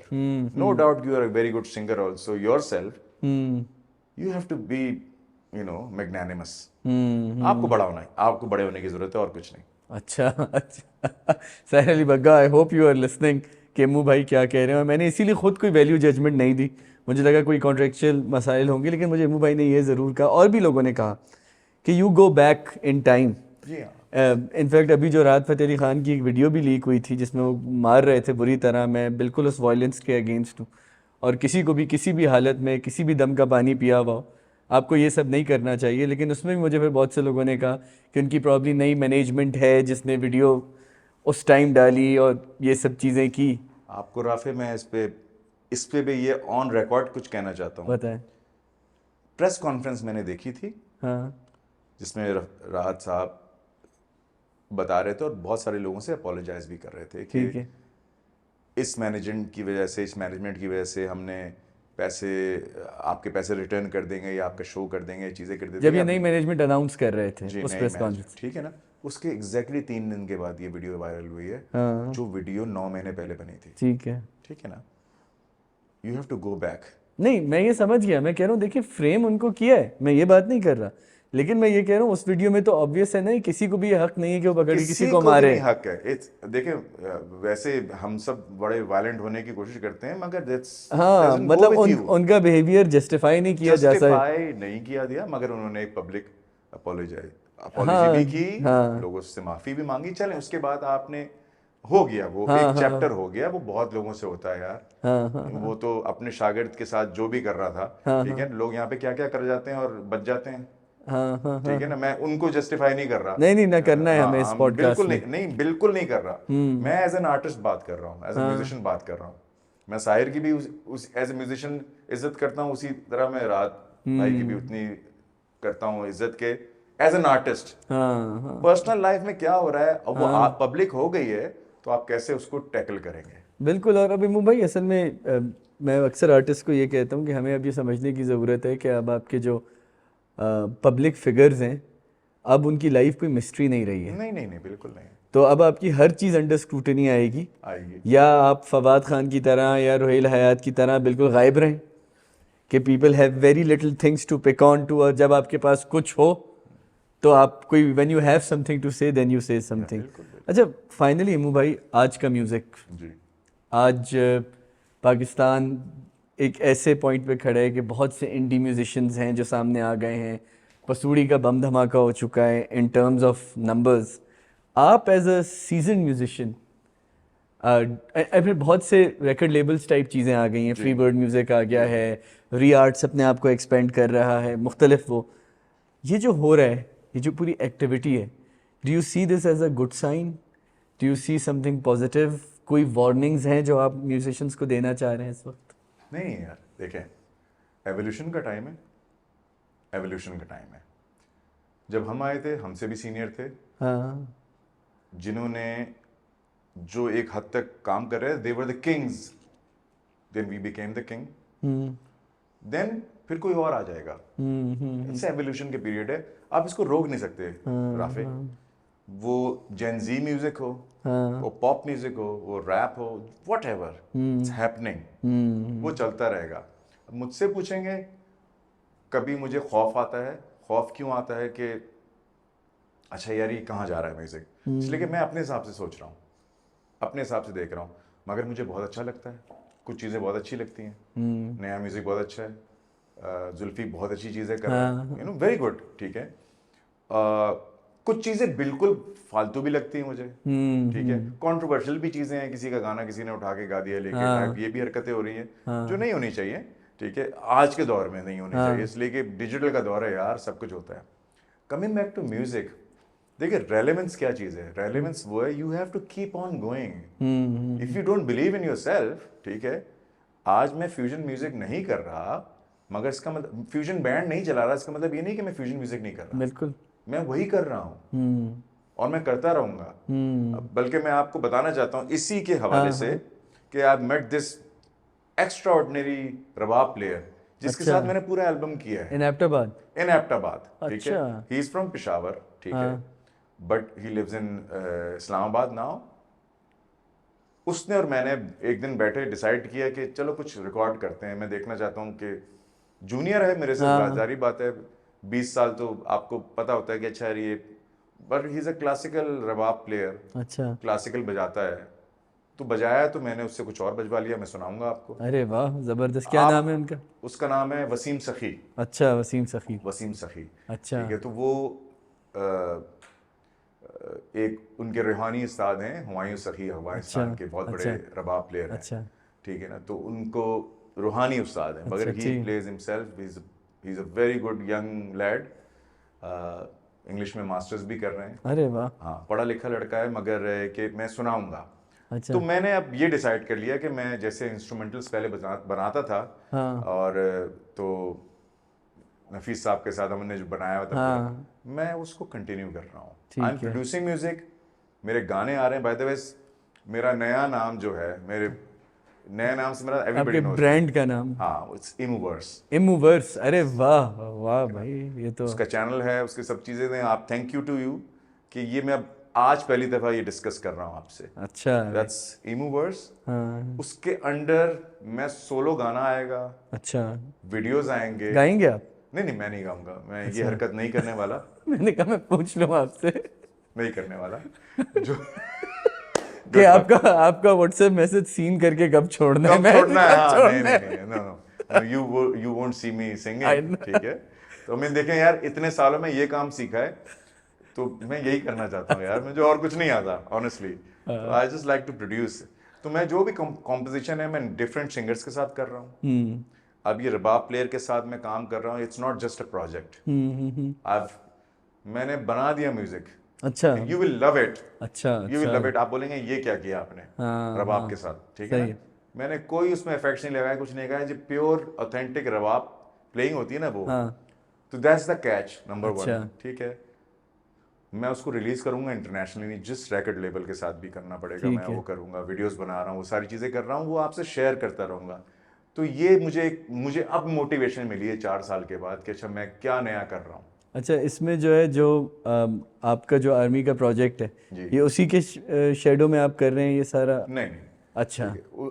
no doubt you are a very good singer also yourself. You have to be, magnanimous. आपको बड़ा होना है, आपको बड़े होने की जरूरत है और कुछ नहीं. अच्छा अच्छा Sahir Ali Bagga, I hope you are listening कि एमू भाई क्या कह रहे हैं. और मैंने इसीलिए खुद कोई वैल्यू जजमेंट नहीं दी, मुझे लगा कोई कॉन्ट्रेक्चुअल मसाइल होंगे, लेकिन मुझे एमू भाई ने ये ज़रूर कहा और भी लोगों ने कहा कि you go back in time. जी हाँ. इनफैक्ट अभी जो राहत फ़तेह अली ख़ान की एक वीडियो भी लीक हुई थी जिसमें वो मार रहे थे बुरी तरह, मैं बिल्कुल उस वायलेंस के अगेंस्ट हूँ. और किसी को भी किसी भी हालत में किसी भी दम का पानी पिया हुआ हो, आपको ये सब नहीं करना चाहिए. लेकिन उसमें भी मुझे फिर बहुत से लोगों ने कहा कि उनकी प्रॉब्ली नई मैनेजमेंट है जिसने वीडियो उस टाइम डाली और ये सब चीज़ें की. आपको राफे, मैं इस पे भी ये ऑन रिकॉर्ड कुछ कहना चाहता हूँ. बताएं. प्रेस कॉन्फ्रेंस मैंने देखी थी हाँ जिसमें राहत साहब बता रहे थे और बहुत सारे लोगों से अपोलोजाइज भी कर रहे थे ठीक कि है. इस मैनेजमेंट की वजह से हमने आपके पैसे रिटर्न कर देंगे या आपका शो कर देंगे, चीज़ें कर देंगे. जब ये नई मैनेजमेंट अनाउंस कर रहे थे जी, उस नई प्रेस मैनेजमेंट, कॉन्फ्रेंस. ठीक है ना. उसके एग्जैक्टली 3 दिन के बाद ये वीडियो वायरल हुई है. हाँ जो वीडियो 9 महीने पहले बनी थी. ठीक है. ठीक है ना. You have to go back. नहीं मैं ये समझ गया, मैं कह रहा हूँ देखिए फ्रेम उनको किया है, मैं ये बात नहीं कर रहा, लेकिन मैं ये कह रहा हूँ उस वीडियो में तो ऑब्वियस है ना, किसी को भी ये हक नहीं है कि वो पकड़ के किसी को मारे. भी नहीं हक है. देखिए, वैसे हम सब बड़े वायलेंट होने की कोशिश करते हैं मगर हाँ मतलब उनका बिहेवियर जस्टिफाई नहीं किया जा सकता. जस्टिफाई नहीं किया दिया, मगर उन्होंने एक पब्लिक अपॉलॉजी भी की. हाँ. लोगों से माफी भी मांगी. चलें, उसके बाद आपने हो गया वो एक चैप्टर हो गया. वो बहुत लोगों से होता है यार. वो तो अपने शागिर्द के साथ जो भी कर रहा था, ठीक है. लोग यहाँ पे क्या क्या कर जाते हैं और बच जाते हैं. ठीक है ना. मैं उनको जस्टिफाई नहीं कर रहा. नहीं ना करना है हमें इस पॉडकास्ट में. बिल्कुल नहीं कर रहा. मैं एज एन आर्टिस्ट बात कर रहा हूँ, एज ए म्यूजिशियन बात कर रहा हूँ. मैं साहिर की भी एज ए म्यूजिशियन इज्जत करता हूँ, उसी तरह मैं राहत भाई की भी उतनी करता हूँ इज्जत के as an artist. Personal life में क्या हो रहा है, अब वो पब्लिक हो गई है तो आप कैसे उसको टैकल करेंगे. बिल्कुल. और अभी मुंबई असल में मैं अक्सर आर्टिस्ट को ये कहता हूँ कि हमें अब ये समझने की ज़रूरत है कि अब आपके जो पब्लिक फिगर्स हैं, अब उनकी लाइफ कोई मिस्ट्री नहीं रही है. नहीं बिल्कुल नहीं. तो अब आपकी हर चीज़ अंडर स्क्रूटनी आएगी. या आप फवाद खान की तरह या रोहेल हयात की तरह बिल्कुल गायब रहें कि people have very little things to pick on to, और जब आपके पास कुछ हो तो आप कोई when you have something to say then you say something. अच्छा फाइनली इमू भाई, आज का म्यूज़िक, आज पाकिस्तान एक ऐसे पॉइंट पे खड़ा है कि बहुत से इंडी म्यूजिशियंस हैं जो सामने आ गए हैं. पसूड़ी का बम धमाका हो चुका है इन टर्म्स ऑफ नंबर्स. आप एज अ सीजन म्यूजिशियन, फिर बहुत से रिकॉर्ड लेबल्स टाइप चीज़ें आ गई हैं, फ्री बर्ड म्यूज़िक आ गया है, री आर्ट्स अपने आप को एक्सपेंड कर रहा है, मुख्तलिफ. वो ये जो हो रहा है, ये जो पूरी एक्टिविटी है, do you see this as a good sign? Do you see something positive? कोई वार्निंग्स हैं जो आप म्यूजिशियंस को देना चाह रहे हैं इस वक्त? नहीं यार, देखें, एवोल्यूशन का टाइम है. एवोल्यूशन का टाइम है. जब हम आए थे, हमसे भी सीनियर थे. हाँ. जिन्होंने जो एक हद तक काम कर रहे थे, they were the kings. Then we became the king. Then फिर कोई और आ जाएगा. इट्स एवोल्यूशन के पीरियड है, आप इसको रोक नहीं सकते. राफे, वो जेन जी म्यूजिक हो, वो पॉप म्यूजिक हो, वो रैप हो, वॉट एवर, इट्स हैपनिंग. वो चलता रहेगा. अब मुझसे पूछेंगे, कभी मुझे खौफ आता है. खौफ क्यों आता है कि अच्छा यार ये कहाँ जा रहा है म्यूजिक. इसलिए कि मैं अपने हिसाब से सोच रहा हूँ, अपने हिसाब से देख रहा हूँ, मगर मुझे बहुत अच्छा लगता है. कुछ चीज़ें बहुत अच्छी लगती हैं. नया म्यूजिक बहुत अच्छा है. जुल्फी बहुत अच्छी चीज़ें कर रहा है, यू नो, वेरी गुड. ठीक है. कुछ चीज़ें बिल्कुल फालतू भी लगती हैं मुझे. ठीक है. कंट्रोवर्शियल भी चीज़ें हैं, किसी का गाना किसी ने उठा के गा दिया लेके, ये भी हरकतें हो रही हैं जो नहीं होनी चाहिए. ठीक है. आज के दौर में नहीं होनी चाहिए, इसलिए कि डिजिटल का दौर है यार, सब कुछ होता है. कमिंग बैक टू म्यूजिक, देखिए रेलेवेंस क्या चीज़ है. रेलेवेंस वो है, you have to keep on going. If you don't believe in yourself, ठीक है, आज मैं फ्यूजन म्यूजिक नहीं कर रहा, मगर इसका मतलब फ्यूजन बैंड नहीं चला रहा, इसका मतलब ये नहीं कि मैं फ्यूजन म्यूजिक नहीं कर रहा. बिल्कुल, मैं वही कर रहा हूँ और मैं करता रहूंगा. बल्कि मैं आपको बताना चाहता हूँ इसी के हवाले से कि I met this extraordinary rabab player जिसके साथ मैंने पूरा एल्बम किया है इन एबटाबाद. ठीक है. ही इज फ्रॉम पेशावर, ठीक है, but he lives in Islamabad now. उसने और मैंने एक दिन बैठे डिसाइड किया कि चलो कुछ रिकॉर्ड करते हैं। मैं देखना चाहता हूँ कि जूनियर है मेरे से, जारी बात है 20 साल, तो आपको पता होता है कि अच्छा यार ये, but he is a classical rabab player, अच्छा, क्लासिकल बजाता है। तो बजाया तो मैंने उससे कुछ और बजवा लिया, मैं सुनाऊंगा आपको। अरे वाह, ज़बरदस्त। क्या नाम है उनका? उसका नाम है वसीम सखी। अच्छा, वसीम सखी। वसीम सखी, अच्छा। ठीक है। तो वो एक उनके रूहानी उस्ताद हैं हुमायूं सखी, अफगानिस्तान के बहुत बड़े अच्छा, रबाब प्लेयर हैं, अच्छा, ठीक है ना। तो उनको रूहानी उस्ताद हैं, मगर अच्छा, ही ठीक। Pledge himself, he is a very good young lad. English में मास्टर्स भी कर रहे हैं। अरे वाह। हाँ, पढ़ा लिखा लड़का है, मगर कि मैं सुनाऊंगा। अच्छा। तो मैंने अब ये डिसाइड कर लिया कि मैं जैसे इंस्ट्रूमेंटल्स पहले बनाता था, हाँ, और तो नफीस साहब के साथ हमने जो बनाया हुआ था पूरा, हाँ, मैं उसको कंटिन्यू कर रहा हूँ। आई एम ठीक है। प्रोड्यूसिंग म्यूजिक, मेरे गाने आ रहे हैं। बाय द वे, मेरा नया नाम जो है, मेरे नया नाम से मेरा आपके एवरीबडी नोज मी। ब्रांड का नाम? हाँ, इट्स इमूवर्स। इमूवर्स। अरे वाह वाह भाई, ये तो उसका चैनल है, उसकी सब चीज़ें हैं। आप, थैंक यू टू यू कि ये मैं अब आज पहली दफ़ा ये डिस्कस कर रहा हूँ आपसे। अच्छा है। दैट्स इमूवर्स। हाँ, उसके अंडर मैं सोलो गाना आएगा, अच्छा। वीडियोस आएंगे। गाएंगे आप? नहीं नहीं, मैं नहीं गाऊंगा, मैं ये अच्छा। हरकत नहीं करने वाला, मैंने कहा मैं पूछ लूँ आपसे नहीं करने वाला जो कि गुड लक। आपका आपका व्हाट्सएप मैसेज सीन करके कब छोड़ना है, कब मैं छोड़ना है? कब हाँ, नहीं छोड़ना नहीं है। नहीं, no no, you won't see me I singing, know. ठीक है। तो मैं देखें यार, इतने सालों में ये काम सीखा है, तो मैं यही करना चाहता हूँ यार, मुझे और कुछ नहीं आता ऑनेस्टली। तो I just like to produce. तो मैं जो भी कॉम्पोजिशन है, मैं डिफरेंट सिंगर्स के साथ कर रहा हूँ। अब ये रबाब प्लेयर के साथ मैं काम कर रहा हूँ, it's not just a project. मैंने बना दिया म्यूजिक, अच्छा, यू विल लव इट, अच्छा, यू विल अच्छा। Love it. आप बोलेंगे ये क्या किया आपने हाँ, रबाब हाँ, के साथ, ठीक सही है है। ना। मैंने कोई उसमें इफेक्ट्स नहीं लगाया, कुछ नहीं लगाया, जो प्योर ऑथेंटिक रबाब प्लेइंग होती है ना वो। हाँ, तो दैट्स द कैच नंबर अच्छा, 1, ठीक है। मैं उसको रिलीज करूंगा इंटरनेशनली, जिस रैकेट लेबल के साथ भी करना पड़ेगा मैं ठीक है। वो करूंगा। वीडियोस बना रहा हूँ, वो सारी चीज़ें कर रहा हूँ, वो आपसे शेयर करता रहूँगा। तो ये मुझे अब मोटिवेशन मिली है 4 साल के बाद कि अच्छा मैं क्या नया कर रहा हूँ। अच्छा, इसमें जो है, जो आपका जो आर्मी का प्रोजेक्ट है, जी, ये उसी के शेडो में आप कर रहे हैं ये सारा? नहीं नहीं, अच्छा। ठीक है।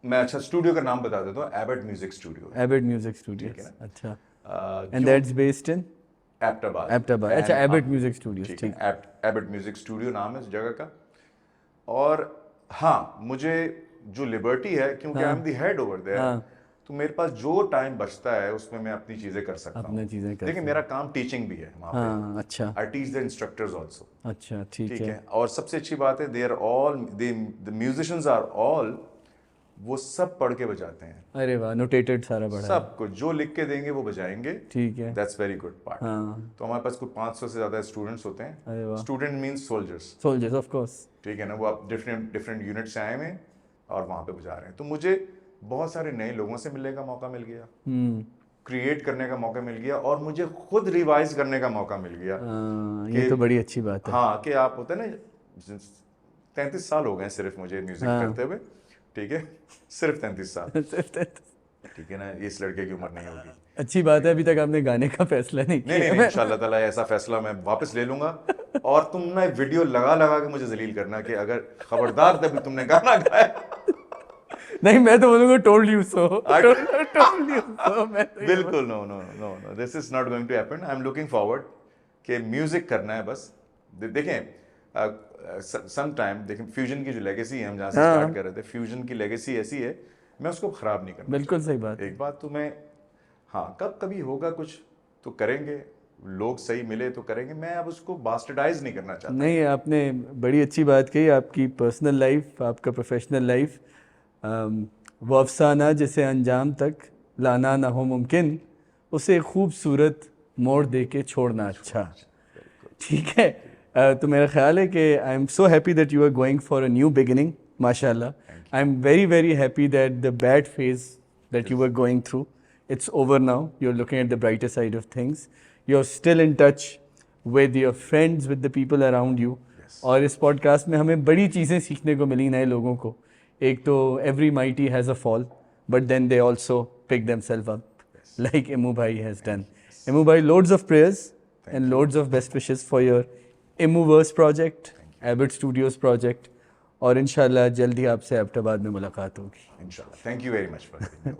मैं अच्छा स्टूडियो का नाम बता देता हूँ, एबट म्यूजिक स्टूडियो है, एबट म्यूजिक ठीक है स्टूडियोज। ना। अच्छा। एंड क्यों? That's based in Abbottabad. Abbottabad. अच्छा, एबट म्यूजिक स्टूडियोज, ठीक ठीक। है, एबट म्यूजिक स्टूडियो नाम है उस जगह का। और हाँ, मुझे जो लिबर्टी है, क्योंकि I am the head over there, हाँ, तो मेरे पास जो टाइम बचता है उसमें मैं अपनी चीज़ें कर सकता अपने हूँ। चीज़ें कर देखिए, सकते। मेरा काम टीचिंग भी है वहाँ पे। हाँ, अच्छा, I teach the instructors also, अच्छा, ठीक ठीक है। है। और सबसे अच्छी बात है, they are all, the musicians are all, वो सब पढ़ के बजाते हैं। अरे वाह, नोटेटेड सारा पढ़ा है। सब कुछ जो लिख के देंगे वो बजाएंगे। ठीक है। That's very good part. हाँ, तो हमारे पास कुछ 500 से ज़्यादा स्टूडेंट्स होते अरे हैं। वाह। Student means soldiers, soldiers, of course. ठीक है ना। वो आप डिफरेंट डिफरेंट यूनिट से आए हुए हैं और वहाँ पे बजा रहे हैं। तो मुझे बहुत सारे नए लोगों से मिलने का मौका मिल गया, क्रिएट करने का मौका मिल गया, और मुझे खुद रिवाइज करने का मौका मिल गया ये कि तो बड़ी अच्छी बात है। हाँ, कि आप होते हैं ना, 33 साल हो गए सिर्फ मुझे म्यूजिक करते हुए, ठीक है, सिर्फ 33 साल, ठीक है ना। इस लड़के की उम्र नहीं होगी। अच्छी बात है, अभी तक आपने गाने का फैसला नहीं नहीं किया। नहीं, इंशाल्लाह ताला ऐसा फैसला मैं वापस ले लूंगा। और तुम ना वीडियो लगा लगा के मुझे जलील करना कि अगर खबरदार तभी तुमने गाना गाया। नहीं, मैं तो बोलूंगा told you so, told you so. मैं तो ये बिल्कुल, no no no no, this is not going to happen. I am looking forward कि म्यूजिक करना है बस। देखें, सम टाइम देखें, फ्यूजन की जो लेगेसी है, हम जहाँ से स्टार्ट कर रहे थे, फ्यूजन की लेगेसी ऐसी है, मैं उसको खराब नहीं करना बिल्कुल चाहता। सही बात है। एक बात तो मैं, हाँ, कब कभी होगा कुछ तो करेंगे, लोग सही मिले तो करेंगे, मैं अब उसको बास्टर्डाइज नहीं करना चाहता। नहीं, आपने बड़ी अच्छी बात कही। आपकी पर्सनल लाइफ, आपका प्रोफेशनल लाइफ, वो अफसाना जिसे अंजाम तक लाना ना हो मुमकिन, उसे खूबसूरत मोड़ दे के छोड़ना अच्छा। ठीक है। तो मेरा ख्याल है कि I am so happy that you are going for a new beginning, माशाल्लाह। I am very very happy that the bad phase that you are going through, it's over now. You're looking at the brighter side of things. You're still in touch with your friends, with the people around you. Yes. और इस podcast में हमें बड़ी चीज़ें सीखने को मिली नए लोगों को। एक तो every mighty has a fall, but then they also pick themselves up, like Immu Bhai has done. Immu Bhai, loads of prayers and loads of best wishes for your Immuverse project, Abbott Studios project, और इंशाल्लाह जल्दी आपसे एबटाबाद में मुलाकात होगी। इंशाल्लाह। Thank you very much for